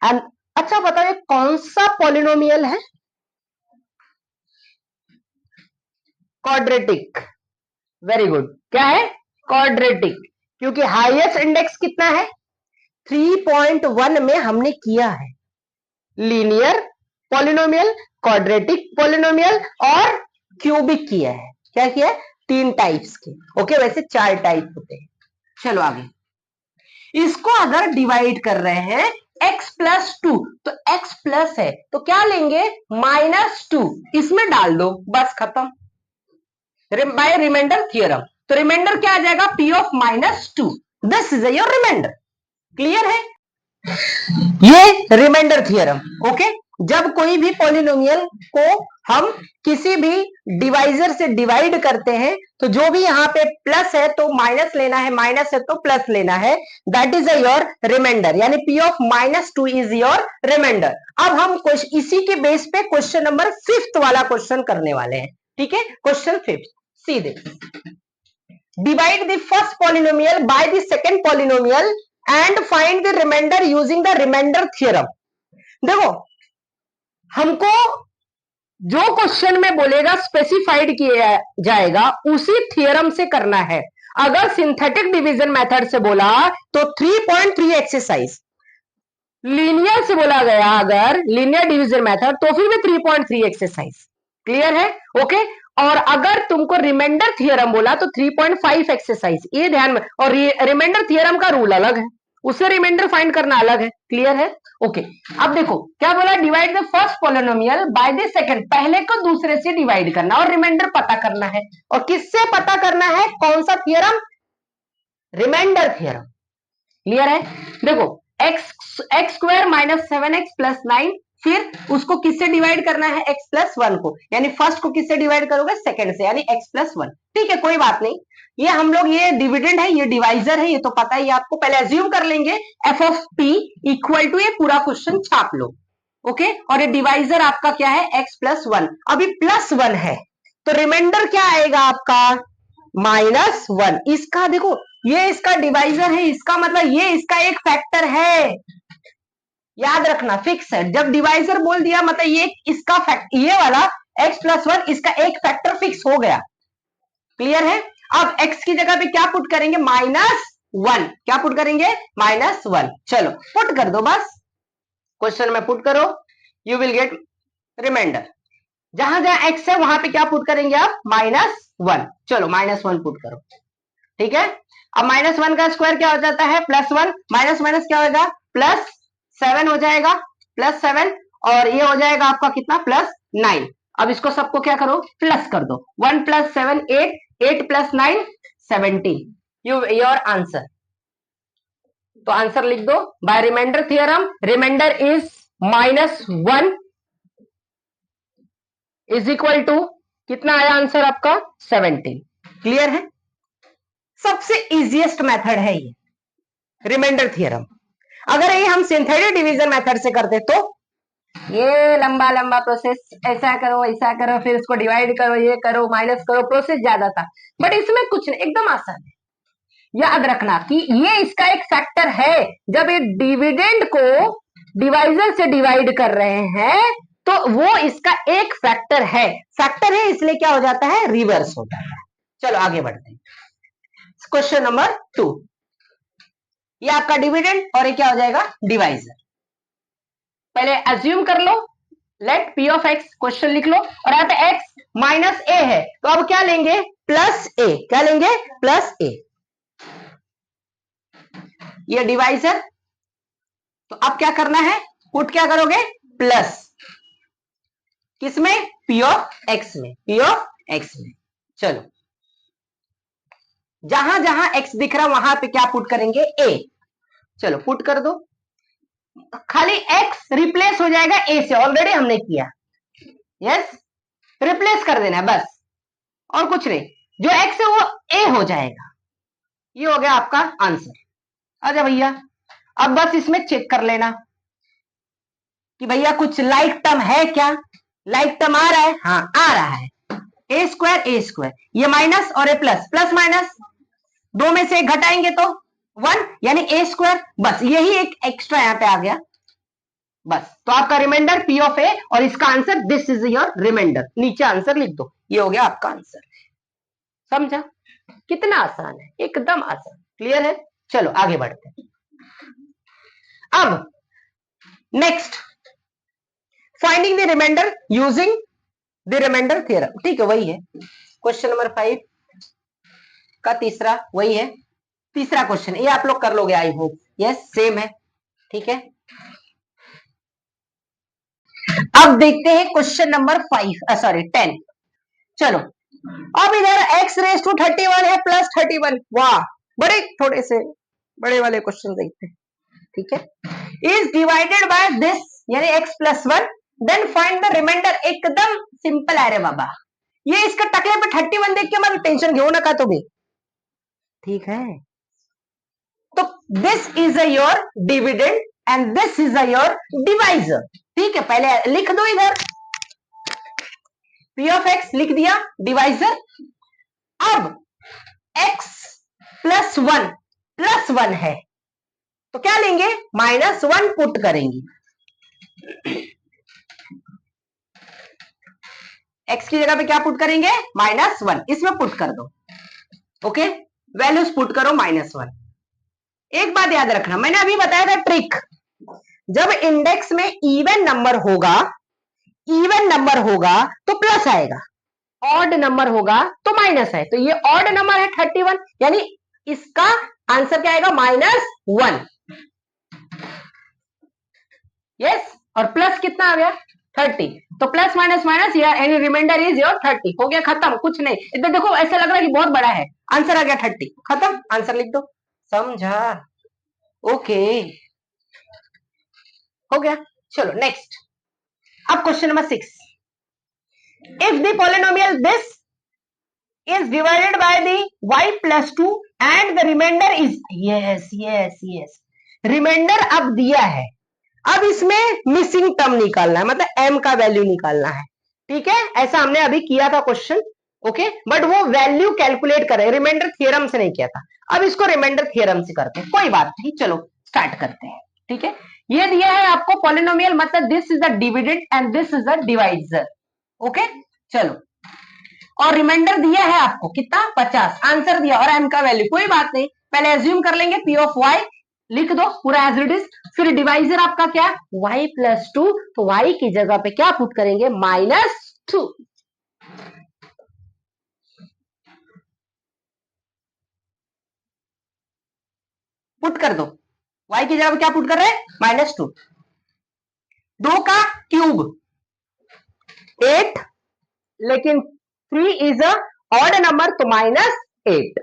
and, अच्छा बताओ कौन सा पॉलिनोमियल है? Quadratic, very good. क्या है? क्वाड्रेटिक, क्योंकि हाईएस्ट इंडेक्स कितना है? 3.1 में हमने किया है लीनियर पॉलिनोमियल, क्वाड्रेटिक पॉलिनोमियल और क्यूबिक किया है। क्या किया है? 3 टाइप्स के। ओके, वैसे 4 टाइप होते हैं। चलो आगे, इसको अगर डिवाइड कर रहे हैं x प्लस 2, तो x प्लस है तो क्या लेंगे? माइनस 2, इसमें डाल दो, बस खत्म, बाय रिमाइंडर थ्योरम। तो रिमाइंडर क्या आ जाएगा? p of minus 2, this is your remainder. Clear है? ये रिमाइंडर थ्योरम। ओके, जब कोई भी पॉलिनोमियल को हम किसी भी डिवाइजर से डिवाइड करते हैं, तो जो भी यहां पे प्लस है तो माइनस लेना है, माइनस है तो प्लस लेना है, दैट इज योर रिमाइंडर, यानी p of minus 2 is your remainder. अब हम इसी के बेस पे क्वेश्चन नंबर 5th वाला क्वेश्चन करने वाले हैं। ठीक है, क्वेश्चन 5th, सीधे divide the first polynomial by the second polynomial and find the remainder using the remainder theorem. देखो, हमको जो क्वेश्चन में बोलेगा स्पेसिफाइड किया जाएगा उसी थ्योरम से करना है। अगर सिंथेटिक डिवीजन मेथड से बोला तो 3.3 एक्सरसाइज, लीनियर से बोला गया अगर लीनियर डिवीजन मेथड तो फिर भी 3.3 एक्सरसाइज। क्लियर है? ओके, और अगर तुमको रिमाइंडर थ्योरम बोला तो 3.5 एक्सरसाइज, ये ध्यान में। और रिमाइंडर थ्योरम का रूल अलग है, उससे रिमाइंडर फाइंड करना अलग है। क्लियर है? ओके, अब देखो क्या बोला? Divide the first polynomial by the second, पहले को दूसरे से डिवाइड करना और रिमाइंडर पता करना है। और किससे पता करना है? कौन सा थ्योरम? Remainder theorem. क्लियर है? देखो, x square minus 7x plus 9, फिर उसको किससे डिवाइड करना है? x प्लस 1 को, यानी फर्स्ट को किससे डिवाइड करोगे? सेकंड से, यानी x प्लस 1। ठीक है, कोई बात नहीं, ये हम लोग, ये डिविडेंड है, ये डिवाइजर है, ये तो पता ही आपको। पहले एज्यूम कर लेंगे f of p equal to, ये पूरा क्वेश्चन छाप लो। ओके, और ये डिवाइजर आपका क्या है? x plus 1। अभी प्लस 1 है तो रिमाइंडर क्या आएगा आपका? माइनस 1। इसका देखो, ये इसका डिवाइजर है, इसका मतलब ये इसका एक फैक्टर है, याद रखना, फिक्स है। जब डिवाइजर बोल दिया मतलब ये इसका फैक्टर, ये वाला x प्लस 1 इसका एक फैक्टर फिक्स हो गया। क्लियर है? अब x की जगह पे क्या पुट करेंगे? माइनस 1। क्या पुट करेंगे? माइनस 1। चलो पुट कर दो, बस क्वेश्चन में पुट करो, यू विल गेट रिमाइंडर। जहां जहां x है वहां पे क्या पुट करेंगे आप? माइनस 1। चलो माइनस 1 पुट करो। ठीक है, अब माइनस 1 का स्क्वायर क्या हो जाता है? प्लस 1, माइनस माइनस क्या होगा? प्लस 7 हो जाएगा, प्लस 7, और ये हो जाएगा आपका कितना? प्लस 9। अब इसको सबको क्या करो? प्लस कर दो। 1 प्लस 7 8, 8 प्लस 9 17, योर आंसर। तो आंसर लिख दो by remainder theorem, remainder is minus 1 is equal to, कितना आया आंसर आपका? 17। क्लियर है? सबसे इजीएस्ट मेथड है ये रिमाइंडर थ्योरम। अगर ये हम सिंथेटिक डिवीजन मेथड से करते तो ये लंबा लंबा प्रोसेस, ऐसा करो ऐसा करो, फिर इसको डिवाइड करो, ये करो, माइनस करो, प्रोसेस ज्यादा था। बट इसमें कुछ नहीं, एकदम आसान है। याद रखना कि ये इसका एक फैक्टर है। जब ये डिविडेंड को डिवाइजर से डिवाइड कर रहे हैं तो वो इसका एक फैक्टर है इसलिए क्या हो जाता है, रिवर्स होता है। चलो आगे बढ़ते हैं। क्वेश्चन नंबर 2, ये आपका डिविडेंड और ये क्या हो जाएगा, डिवाइजर। पहले अज्यूम कर लो, let P of X, question लिख लो, और यहाँ पे एक्स माइनस ए है, तो अब क्या लेंगे, प्लस ए। क्या लेंगे, प्लस ए। ये डिवाइजर, तो अब क्या करना है, पुट क्या करोगे, प्लस किसमें, पी ऑफ एक्स में, पी ऑफ एक्स में। चलो जहां जहां एक्स दिख रहा वहां पे क्या पुट करेंगे, ए। चलो पुट कर दो, खाली एक्स रिप्लेस हो जाएगा ए से, ऑलरेडी हमने किया, यस, रिप्लेस कर देना है बस, और कुछ नहीं, जो एक्स है वो ए हो जाएगा। ये हो गया आपका आंसर। अच्छा भैया, अब बस इसमें चेक कर लेना कि भैया कुछ लाइक टर्म है क्या, लाइक टर्म आ रहा है, हाँ आ रहा है, ए स्क्वायर, ये माइनस और ए प्लस, प्लस माइनस दो में से घटाएंगे तो 1 यानी ए स्क्वायर, बस यही एक एक्स्ट्रा यहां पे आ गया बस। तो आपका रिमाइंडर पी ऑफ ए, और इसका answer this is your remainder, नीचे आंसर लिख दो, ये हो गया आपका आंसर। समझा, कितना आसान है, एकदम आसान, क्लियर है। चलो आगे बढ़ते हैं। अब next, finding the remainder using the remainder theorem, ठीक है वही है क्वेश्चन नंबर 5 का तीसरा, वही है तीसरा क्वेश्चन, ये आप लोग कर लोगे आई होप, यस सेम है, ठीक है। अब देखते हैं क्वेश्चन नंबर 10। चलो अब इधर x रेस टू 31 है प्लस 31, वाह, बड़े थोड़े से बड़े वाले क्वेश्चन देखते हैं, ठीक है। इज डिवाइडेड बाय दिस यानी x plus 1, then find the remainder, एकदम सिंपल है रे बाबा। ये इसका टकले पे 31 देख के मत टेंशन घेओ ना का तो भी, ठीक है। तो this is your dividend and this is your divisor, ठीक है। पहले लिख दो इधर पी ऑफ एक्स लिख दिया, डिवाइजर। अब x प्लस वन है तो क्या लेंगे, -1 पुट करेंगे, x की जगह पे क्या पुट करेंगे, -1, इसमें पुट कर दो, ओके, वैल्यूज पुट करो -1। एक बात याद रखना, मैंने अभी बताया था ट्रिक, जब इंडेक्स में इवन नंबर होगा तो प्लस आएगा, ऑड नंबर होगा तो माइनस है, तो ये ऑड नंबर है 31, यानी इसका आंसर क्या आएगा, -1, यस, और प्लस कितना आ गया 30, तो प्लस माइनस माइनस या एनी रिमाइंडर इज योर 30, हो गया खत्म, कुछ नहीं। इधर देखो ऐसा लग रहा है कि बहुत बड़ा है, आंसर आ गया 30, खत्म, आंसर लिख दो, समझा, ओके, हो गया। चलो नेक्स्ट, अब question number 6, if the polynomial this is divided by the y plus 2 and the remainder is, yes, remainder अब दिया है, अब इसमें मिसिंग टर्म निकालना है, मतलब m का वैल्यू निकालना है, ठीक है। ऐसा हमने अभी किया था क्वेश्चन, ओके, बट वो वैल्यू कैलकुलेट करें, रिमाइंडर थ्योरम से नहीं किया था, अब इसको रिमाइंडर थ्योरम से करते हैं, कोई बात नहीं, चलो स्टार्ट करते हैं, ठीक है। ये दिया है आपको पॉलिनोमियल, मतलब this is the dividend and this is the divisor, okay. चलो, और रिमाइंडर दिया है आपको कितना, 50, आंसर दिया, और m का वैल्यू, कोई बात नहीं, पहले एज्यूम कर लेंगे p ऑफ y, लिख दो पूरा एज इट इज, फिर डिवाइजर आपका क्या, y प्लस 2, तो y की जगह पे क्या पुट करेंगे, -2, पुट कर दो, y की जगह पे क्या पुट कर रहे हैं, -2, 2 का क्यूब 8, लेकिन 3 इज अ ऑड नंबर, तो -8,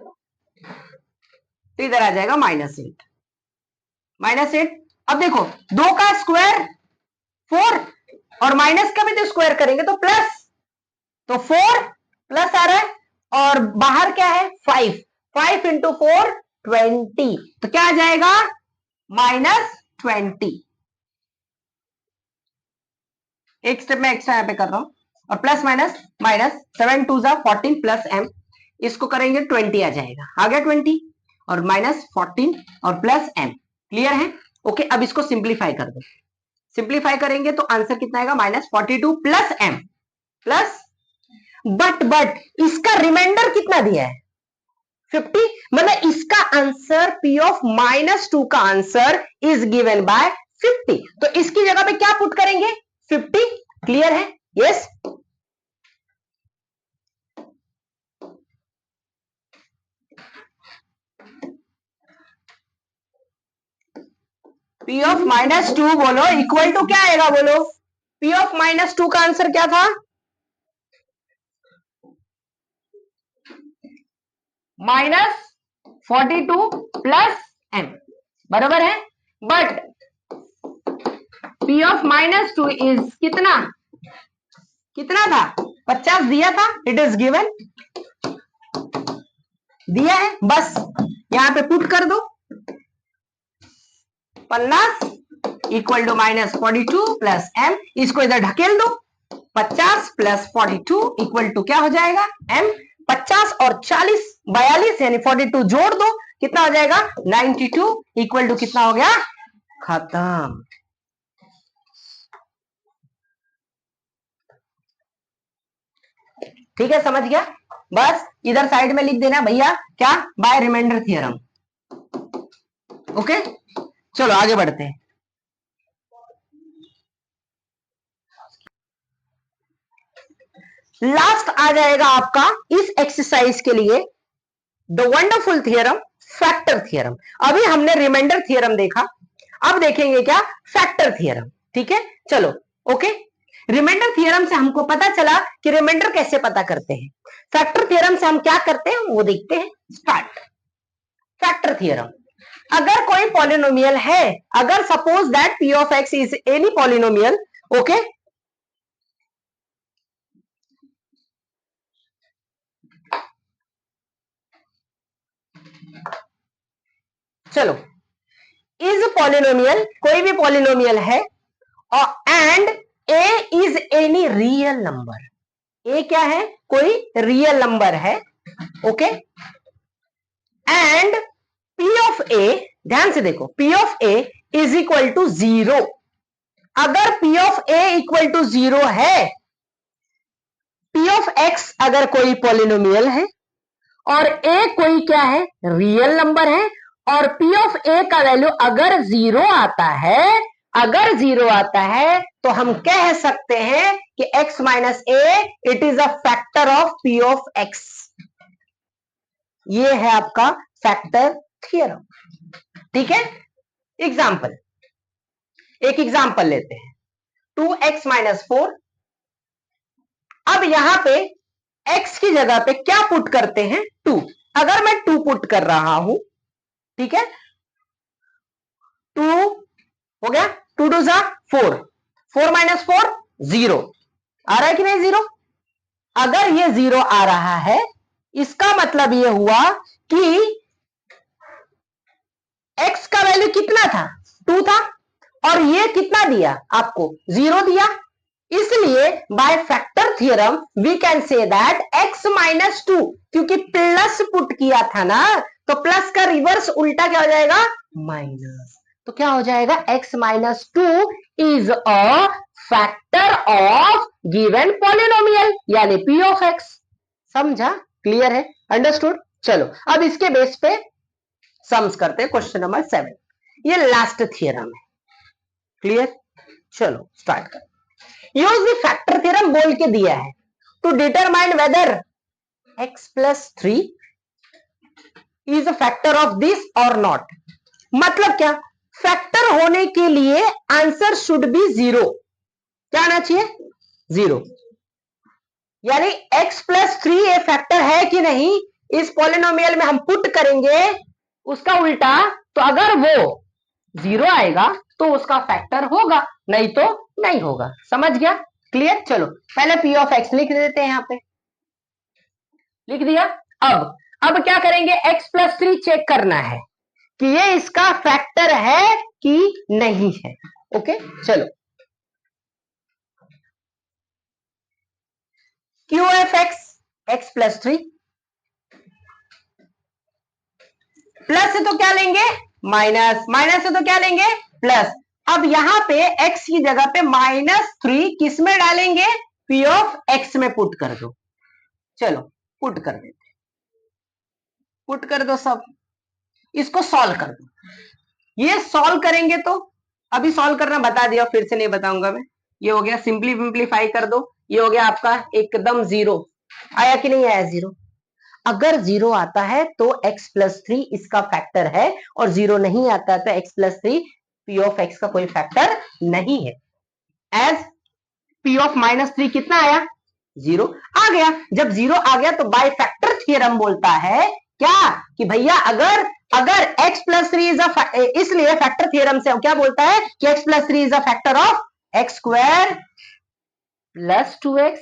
तो इधर आ जाएगा -8। अब देखो 2 का स्क्वायर 4, और माइनस का भी तो स्क्वायर करेंगे तो प्लस, तो 4 प्लस आ रहा है, और बाहर क्या है 5 इंटू 4 20, तो क्या आ जाएगा -20, एक स्टेप में एक्स्ट्रा यहां पे कर रहा हूं, और प्लस माइनस 7 2 जा 14 प्लस m, इसको करेंगे 20 आ जाएगा, आ गया 20, और -14 और प्लस m, क्लियर है, ओके। अब इसको सिंप्लीफाई कर दो, सिंप्लीफाई करेंगे तो आंसर कितना आएगा, -42 प्लस m प्लस, बट इसका रिमाइंडर कितना दिया है, 50, मतलब इसका आंसर P ऑफ -2 का आंसर इज गिवन बाय 50, तो इसकी जगह पे क्या पुट करेंगे, 50। क्लियर है? यस। P ऑफ -2 बोलो इक्वल टू क्या आएगा, बोलो। P ऑफ -2 का आंसर क्या था, -42 प्लस m, बराबर है। बट P ऑफ -2 इज कितना, कितना था, 50 दिया था, इट इज गिवन, दिया है, बस यहां पे पुट कर दो, 50 इक्वल टू -42 प्लस m, इसको इधर ढकेल दो, 50 प्लस 42 इक्वल टू क्या हो जाएगा, m। 50 और 40 42 यानी 42 जोड़ दो, कितना हो जाएगा, 92 इक्वल टू कितना हो गया, खत्म। ठीक है, समझ गया। बस इधर साइड में लिख देना भैया, क्या, बाय रिमाइंडर थ्योरम। ओके, चलो आगे बढ़ते हैं। लास्ट आ जाएगा आपका इस एक्सरसाइज के लिए the wonderful theorem, factor theorem. अभी हमने रिमाइंडर थ्योरम देखा, अब देखेंगे क्या, फैक्टर थ्योरम। ठीक है, चलो। ओके, रिमाइंडर थ्योरम से हमको पता चला कि रिमाइंडर कैसे पता करते हैं, फैक्टर थ्योरम से हम क्या करते हैं वो देखते हैं। स्टार्ट। फैक्टर थ्योरम, अगर कोई पॉलिनोमियल है, अगर suppose that p of x is any polynomial, okay, चलो, इज पॉलिनोमियल, कोई भी पॉलिनोमियल है, और and a is any real number, a क्या है, कोई रियल नंबर है, okay, and p of a, ध्यान से देखो, p of a is equal to 0। अगर p of a equal to 0 है, p ऑफ x अगर कोई पॉलिनोमियल है और a कोई क्या है, रियल नंबर है, और p ऑफ a का वैल्यू अगर 0 आता है, अगर 0 आता है, तो हम कह सकते हैं कि x minus a it is a factor of p of x। ये है आपका फैक्टर थ्योरम। ठीक है, एग्जाम्पल, एक एग्जाम्पल लेते हैं, 2x माइनस 4। अब यहां पे x की जगह पे क्या पुट करते हैं, 2। अगर मैं 2 पुट कर रहा हूं, ठीक है, 2 हो गया, 2 2 जा 4, 4 माइनस 4 0, आ रहा है कि नहीं 0। अगर ये 0 आ रहा है, इसका मतलब ये हुआ कि x का वैल्यू कितना था, 2 था, और ये कितना दिया आपको, 0 दिया। इसलिए by factor theorem we can say that x minus 2, क्योंकि प्लस पुट किया था ना, तो प्लस का रिवर्स उल्टा क्या हो जाएगा, माइनस। तो क्या हो जाएगा, x minus 2 is a factor of given polynomial, यानी p ऑफ x। समझा, क्लियर है, अंडरस्टूड। चलो अब इसके बेस पे सम्स करते हैं, क्वेश्चन नंबर 7, ये लास्ट थ्योरम है। क्लियर, चलो स्टार्ट कर। यूज द फैक्टर थ्योरम बोल के दिया है to determine whether x plus 3 is a factor of this और नॉट। मतलब क्या, फैक्टर होने के लिए आंसर शुड बी 0, क्या आना चाहिए, 0, यानी x प्लस 3 ये फैक्टर है कि नहीं, इस पॉलिनोमियल में हम पुट करेंगे उसका उल्टा, तो अगर वो 0 आएगा तो उसका फैक्टर होगा, नहीं तो नहीं होगा। समझ गया, क्लियर। चलो पहले p ऑफ x लिख देते हैं, यहां पे लिख दिया। अब क्या करेंगे, x प्लस 3 चेक करना है कि ये इसका फैक्टर है कि नहीं है। ओके, चलो q F x plus 3 plus से तो क्या लेंगे, माइनस, माइनस से तो क्या लेंगे, प्लस, अब यहां पे x की जगह पे -3 किस में डालेंगे? p ऑफ x में पुट कर दो। चलो पुट कर देते, पुट कर दो सब, इसको सॉल्व कर दो। ये सॉल्व करेंगे तो अभी सॉल्व करना बता दिया, फिर से नहीं बताऊंगा मैं। ये हो गया, सिंप्लीफाई कर दो, ये हो गया आपका एकदम जीरो। आया कि नहीं आया जीरो? अगर जीरो आता है तो x+3 इसका फैक्टर है, और जीरो नहीं आता तो x+3 p ऑफ x का कोई फैक्टर नहीं है। एज p ऑफ -3 कितना आया? जीरो आ गया। जब जीरो आ गया तो बाय फैक्टर थियरम बोलता है क्या कि भैया अगर x+3 इज अ, इसलिए फैक्टर थियरम से क्या बोलता है कि x+3 is a factor of x² + 2x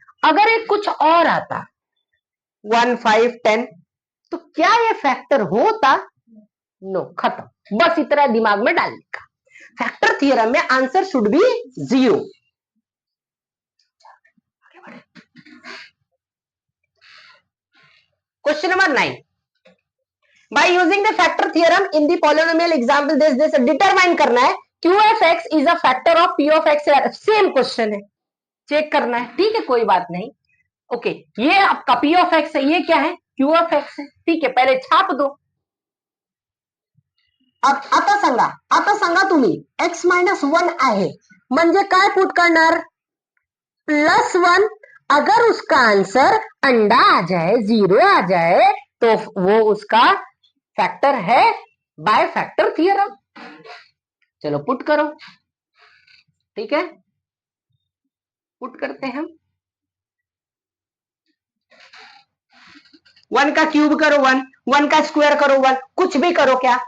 - अगर एक कुछ और आता 1 5 10 तो क्या ये फैक्टर होता? नो, खत्म। बस इतना दिमाग में डालने का। फैक्टर थियरम में answer should be zero. Question number 9, by using the factor theorem in the polynomial example this determine करना है QFX is a factor of P of X। Same question है, चेक करना है, ठीक है, कोई बात नहीं। ओके, ये आपका P of X है, ये क्या है? Q of X है, ठीक है, पहले छाप दो। अब आता सांगा तुम्ही x -1 आहे म्हणजे काय पुट करणार? +1। अगर उसका आंसर अंडा आ जाए, जीरो आ जाए, तो वो उसका फैक्टर है बाय फैक्टर थियरम। चलो पुट करो, ठीक है, पुट करते हैं हम। 1 का क्यूब करो 1, 1 का स्क्वायर करो 1, कुछ भी करो, क्या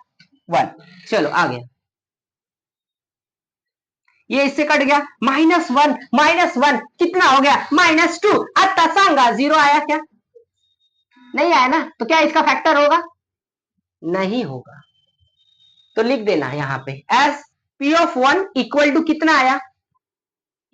1। चलो आ गया, ये इससे कट गया, -1 कितना हो गया? -2। आता सांगा जीरो आया क्या? नहीं आया ना, तो क्या इसका फैक्टर होगा? नहीं होगा। तो लिख देना यहां पे as p of 1 equal to कितना आया?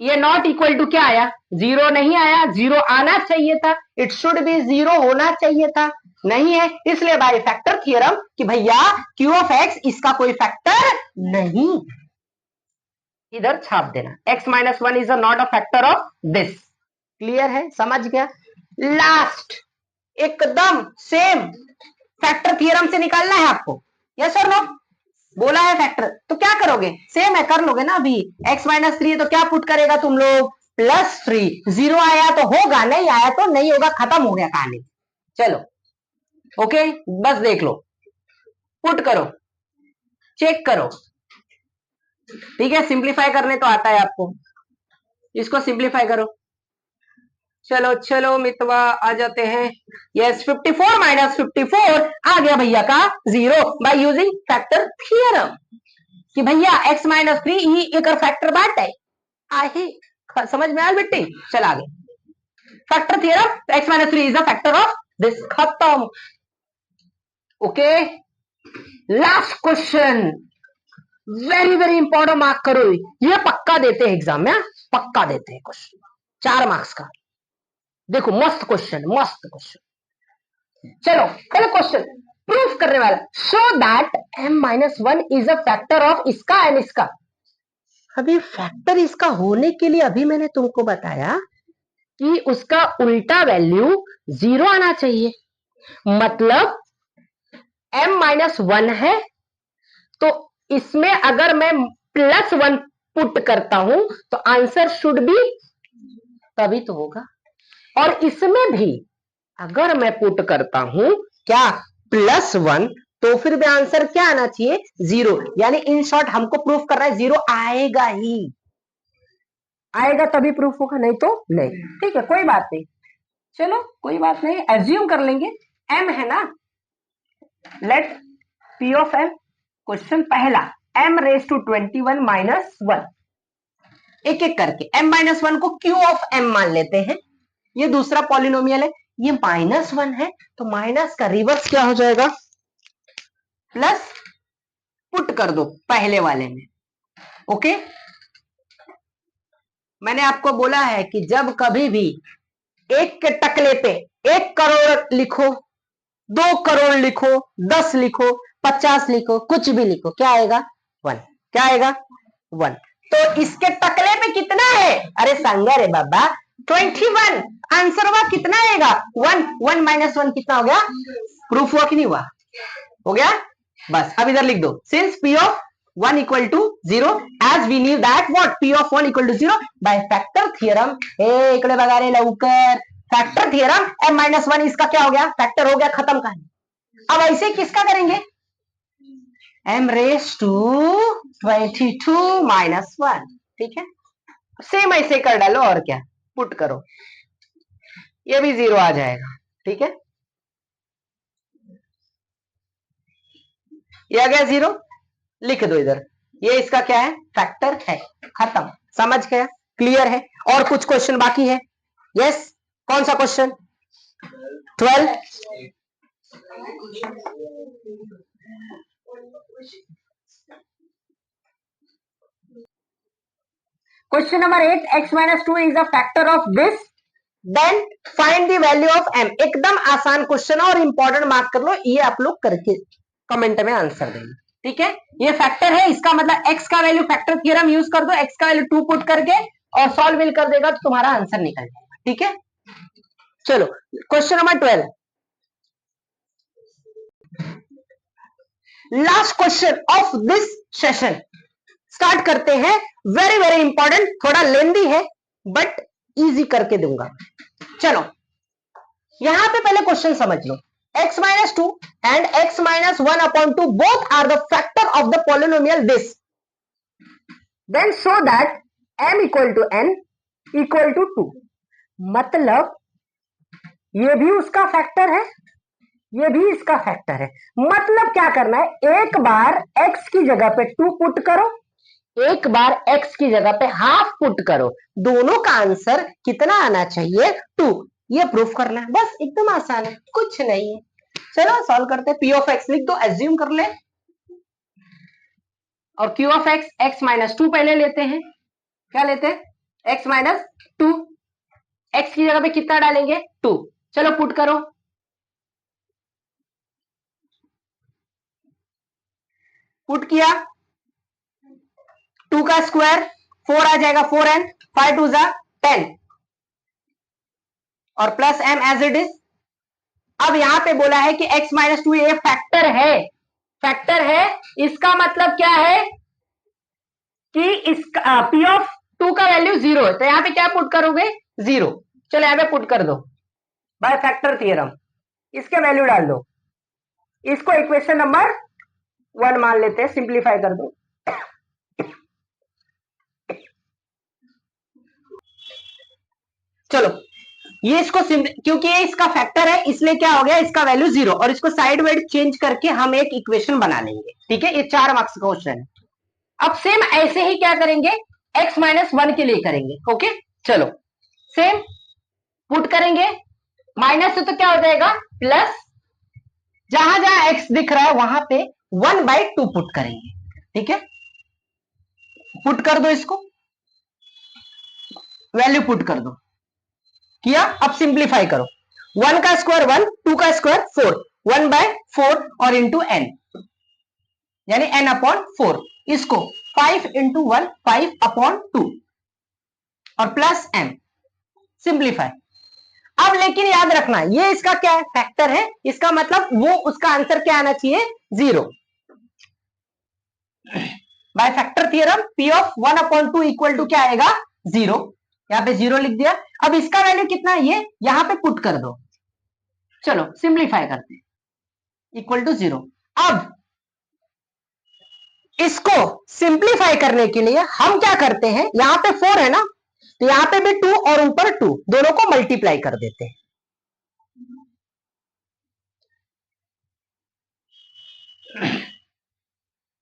ये नॉट इक्वल टू क्या आया? जीरो नहीं आया, जीरो आना चाहिए था, इट शुड बी जीरो होना चाहिए था, नहीं है, इसलिए बाय फैक्टर थियरम कि भैया q ऑफ x इसका कोई फैक्टर नहीं। इधर छाप देना x -1 is not a factor of this. Clear है? समझ गया? लास्ट एकदम सेम फैक्टर थियरम से निकालना है आपको, यस और नो? बोला है फैक्टर, तो क्या करोगे? सेम है, कर लोगे ना अभी। x -3 है तो क्या पुट करेगा तुम लोग? +3। जीरो आया तो होगा, नहीं आया तो नहीं होगा, खत्म हो गया कहानी। चलो ओके, बस देख लो, पुट करो, चेक करो, ठीक है। सिंप्लीफाई करने तो आता है आपको, इसको सिंप्लीफाई करो। चलो चलो मितवा आ जाते हैं। यस, 54 - 54 आ गया भैया का zero by using factor theorem कि भैया x -3 ही एक फैक्टर बांट है। आहे समझ में आया बेटे? चल आगे, factor theorem x -3 is a factor of this, खत्म। Okay, last question, very very important, mark करो, ये पक्का देते हैं एग्जाम में, पक्का देते हैं क्वेश्चन, 4 मार्क्स का। देखो मस्त क्वेश्चन, मस्त क्वेश्चन। चलो पहले क्वेश्चन प्रूफ करने वाला, show that m -1 is a factor of इसका एंड इसका। अभी फैक्टर इसका होने के लिए अभी मैंने तुमको बताया कि उसका उल्टा वैल्यू जीरो आना चाहिए, मतलब m -1 है तो इसमें अगर मैं +1 पुट करता हूं तो आंसर शुड बी, तभी तो होगा। और इसमें भी अगर मैं पुट करता हूं क्या? +1, तो फिर भी आंसर क्या आना चाहिए? जीरो। यानी इन शॉर्ट हमको प्रूफ करना है जीरो आएगा ही, आएगा तभी प्रूफ होगा, नहीं तो नहीं। ठीक है, कोई बात नहीं, चलो कोई बात नहीं, एज्यूम कर लेंगे m है ना, let p of m। Question पहला, m⁻21 - 1, एक एक करके m -1 को q ऑफ m मान लेते हैं। ये दूसरा पॉलिनोमियल है, ये -1 है तो माइनस का रिवर्स क्या हो जाएगा? प्लस, पुट कर दो पहले वाले में। ओके, मैंने आपको बोला है कि जब कभी भी एक के टकले पे 1 करोड़ लिखो, 2 करोड़ लिखो, 10 लिखो, 50 लिखो, कुछ भी लिखो, क्या आएगा? 1। क्या आएगा 1। तो इसके टकले पे कितना है, अरे संगर है बाबा 21। आंसर हुआ कितना आएगा 1। 1 माइनस 1 कितना हो गया, प्रूफ हुआ कि नहीं हुआ, हो गया। बस अब इधर लिख दो, since p of 1 equal to 0 as we knew that what p of 1 equal to 0 by factor theorem. इकडे बघा रे लवकर, फैक्टर थ्योरम m माइनस 1 इसका क्या हो गया, फैक्टर हो गया, खत्म कहानी। अब ऐसे किसका करेंगे, m रेस टू 22 माइनस 1, ठीक है। सेम ऐसे कर डालो और क्या, पुट करो, ये भी 0 आ जाएगा, ठीक है। ये आ गया 0, लिख दो इधर, ये इसका क्या है, फैक्टर है, खत्म, समझ गया, क्लियर है। और कुछ क्वेश्चन बाकी है, यस, कौन सा question, 12। Question number 8, x minus 2 is a factor of this, then find the value of m। एकदम आसान क्वेश्चन और इंपॉर्टेंट, मार्क कर लो, ये आप लोग करके कमेंट में आंसर देंगे, ठीक है। ये फैक्टर है, इसका मतलब x का वैल्यू, फैक्टर थ्योरम यूज कर दो, x का वैल्यू 2 पुट करके और सॉल्व विल कर देगा तो तुम्हारा आंसर निकल जाएगा, ठीक है। चलो question number 12, last question of this session, start करते हैं। वेरी वेरी इंपॉर्टेंट, थोड़ा लेंदी है बट इजी करके दूंगा। चलो यहां पे पहले क्वेश्चन समझ लो, x minus 2 and x minus 1 upon 2 both are the factor of the polynomial this, then show that m equal to n equal to 2। मतलब ये भी उसका फैक्टर है, ये भी इसका फैक्टर है। मतलब क्या करना है, एक बार x की जगह पे 2 पुट करो, एक बार x की जगह पे हाफ पुट करो, दोनों का आंसर कितना आना चाहिए 2, ये प्रूफ करना है, बस एकदम आसान है, कुछ नहीं है। चलो सॉल्व करते हैं, p ऑफ x लिख दो, एज्यूम कर ले, और q of x, x minus 2 पहले लेते हैं, क्या लेते हैं x माइनस 2, x की जगह पे कितना डालेंगे 2, चलो पुट करो, पुट किया, 2 का स्क्वायर 4 आ जाएगा, 4n, 5 2 जा 10 और plus m as it is. अब यहां पे बोला है कि x माइनस 2 ये फैक्टर है, फैक्टर है, इसका मतलब क्या है कि इसका p ऑफ 2 का वैल्यू 0 है, तो यहां पे क्या पुट करोगे 0, चलो यहां पे पुट कर दो बाय फैक्टर थ्योरम, इसके वैल्यू डाल दो, इसको इक्वेशन नंबर 1 मान लेते हैं, सिंप्लीफाई कर दो, चलो ये इसको क्योंकि ये इसका फैक्टर है इसलिए क्या हो गया, इसका वैल्यू 0, और इसको साइड वाइड चेंज करके हम एक इक्वेशन बना लेंगे, ठीक है। ये 4 मार्क्स का क्वेश्चन है। अब सेम ऐसे ही क्या करेंगे, x माइनस 1 के लिए करेंगे, ओके। चलो सेम पुट करेंगे, माइनस से तो क्या हो जाएगा प्लस, जहां जहां x दिख रहा है वहां पे 1/2 पुट करेंगे, ठीक है। पुट कर दो, इसको वैल्यू पुट कर दो, किया, अब सिंप्लीफाई करो, 1 का स्क्वायर 1, 2 का स्क्वायर 4, 1/4 और इंटू n, यानी n अपॉन 4, इसको 5 इंटू 1 5 अपॉन 2 और प्लस m, सिंप्लीफाई। अब लेकिन याद रखना ये इसका क्या है, फैक्टर है, इसका मतलब वो उसका आंसर क्या आना चाहिए 0। By factor theorem p of 1 upon 2 equal to क्या आएगा 0, यहां पे 0 लिख दिया। अब इसका वैल्यू कितना है, ये यहां पे पुट कर दो, चलो सिंप्लीफाई करते हैं, इक्वल टू 0। अब इसको सिंप्लीफाई करने के लिए हम क्या करते हैं, यहां पे 4 है ना, तो यहां पे भी 2 और ऊपर 2, दोनों को मल्टीप्लाई कर देते हैं,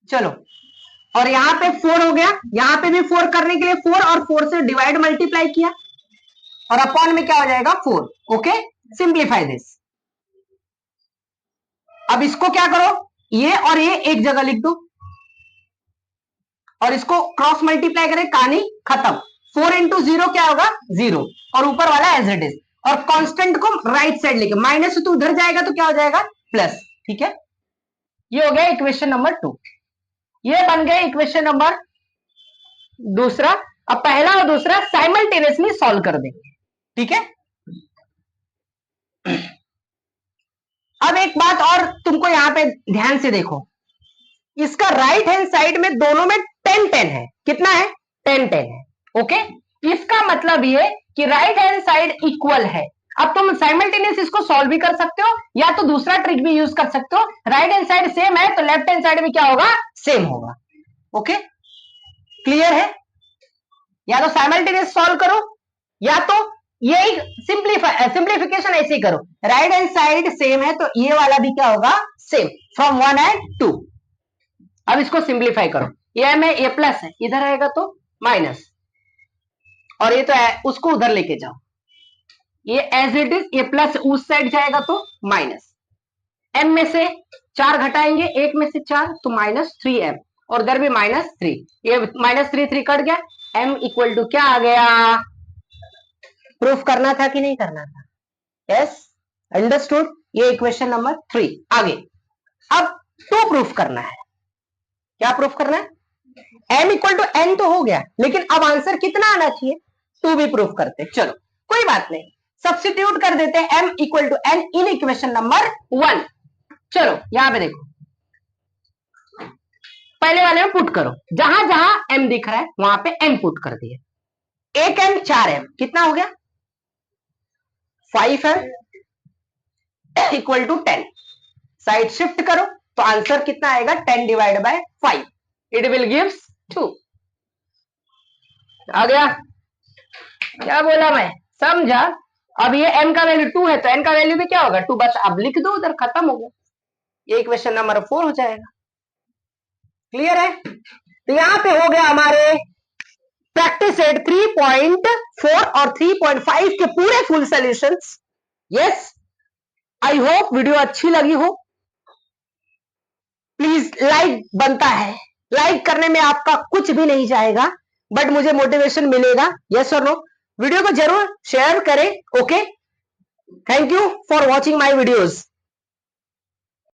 चलो, और यहां पे 4 हो गया, यहां पे भी 4 करने के लिए 4 और 4 से डिवाइड मल्टीप्लाई किया, और अपॉन में क्या हो जाएगा 4, ओके। सिंप्लीफाई दिस, अब इसको क्या करो, ये और ये एक जगह लिख दो, और इसको क्रॉस मल्टीप्लाई करें, कहानी खत्म, 4 इंटू 0 क्या होगा 0, और ऊपर वाला एज इट इज, और कांस्टेंट को राइट साइड लेके, माइनस से तो उधर जाएगा तो क्या हो जाएगा प्लस, ठीक है। ये हो गया इक्वेशन नंबर 2, ये बन गए इक्वेशन नंबर दूसरा। अब पहला और दूसरा साइमल्टेनियसली सॉल्व कर देंगे, ठीक है। अब एक बात और तुमको यहां पे ध्यान से देखो, इसका राइट हैंड साइड में दोनों में 10-10 है। कितना है? 10-10 है। ओके, इसका मतलब ये कि राइट हैंड साइड इक्वल है। अब तुम साइमल्टेनियस इसको सॉल्व भी कर सकते हो या तो दूसरा ट्रिक भी यूज कर सकते हो। राइट हैंड साइड सेम है तो लेफ्ट हैंड साइड में क्या होगा? सेम होगा। ओके, क्लियर है? या तो साइमल्टेनियस सॉल्व करो या तो ये सिंप्लीफिकेशन ऐसे ही करो। राइट हैंड साइड सेम है तो ये वाला भी क्या होगा? Same, from 1 and 2। अब इसको सिंप्लीफाई करो, ये में ए प्लस है, इधर आएगा तो माइनस, और ये तो है, उसको उधर लेके जाओ। ये as it is, A plus उस साइड जाएगा तो माइनस। एम में से 4 घटाएंगे, 1 में से 4 तो -3m, और उधर भी -3। ये -3 कट गया। m इक्वल टू क्या आ गया? प्रूफ करना था कि नहीं करना था? Yes, understood. ये इक्वेशन नंबर 3। आगे अब 2 प्रूफ करना है। क्या प्रूफ करना है? m इक्वल टू n तो हो गया, लेकिन अब आंसर कितना आना चाहिए? 2 भी प्रूफ करते। चलो कोई बात नहीं, सब्स्टिट्यूट कर देते हैं m equal to n in equation number 1। चलो यहां पे देखो, पहले वाले में पुट करो, जहां जहां m दिख रहा है वहां पे m पुट कर दिए। 1m 4m कितना हो गया? 5m equal to 10। Side shift करो तो आंसर कितना आएगा? 10 divide by 5, it will gives 2। आ गया? क्या बोला मैं? समझा? अब ये m का वैल्यू 2 है तो n का वैल्यू भी क्या होगा? 2। बस अब लिख दो उधर, खत्म हो गया। ये इक्वेशन नंबर 4 हो जाएगा। क्लियर है? तो यहां पे हो गया हमारे प्रैक्टिस सेट 3.4 और 3.5 के पूरे full solutions. Yes, I hope video अच्छी लगी हो। प्लीज लाइक बनता है, लाइक करने में आपका कुछ भी नहीं जाएगा, बट मुझे मोटिवेशन मिलेगा। यस और नो? वीडियो को जरूर शेयर करें। Okay, thank you for watching my videos.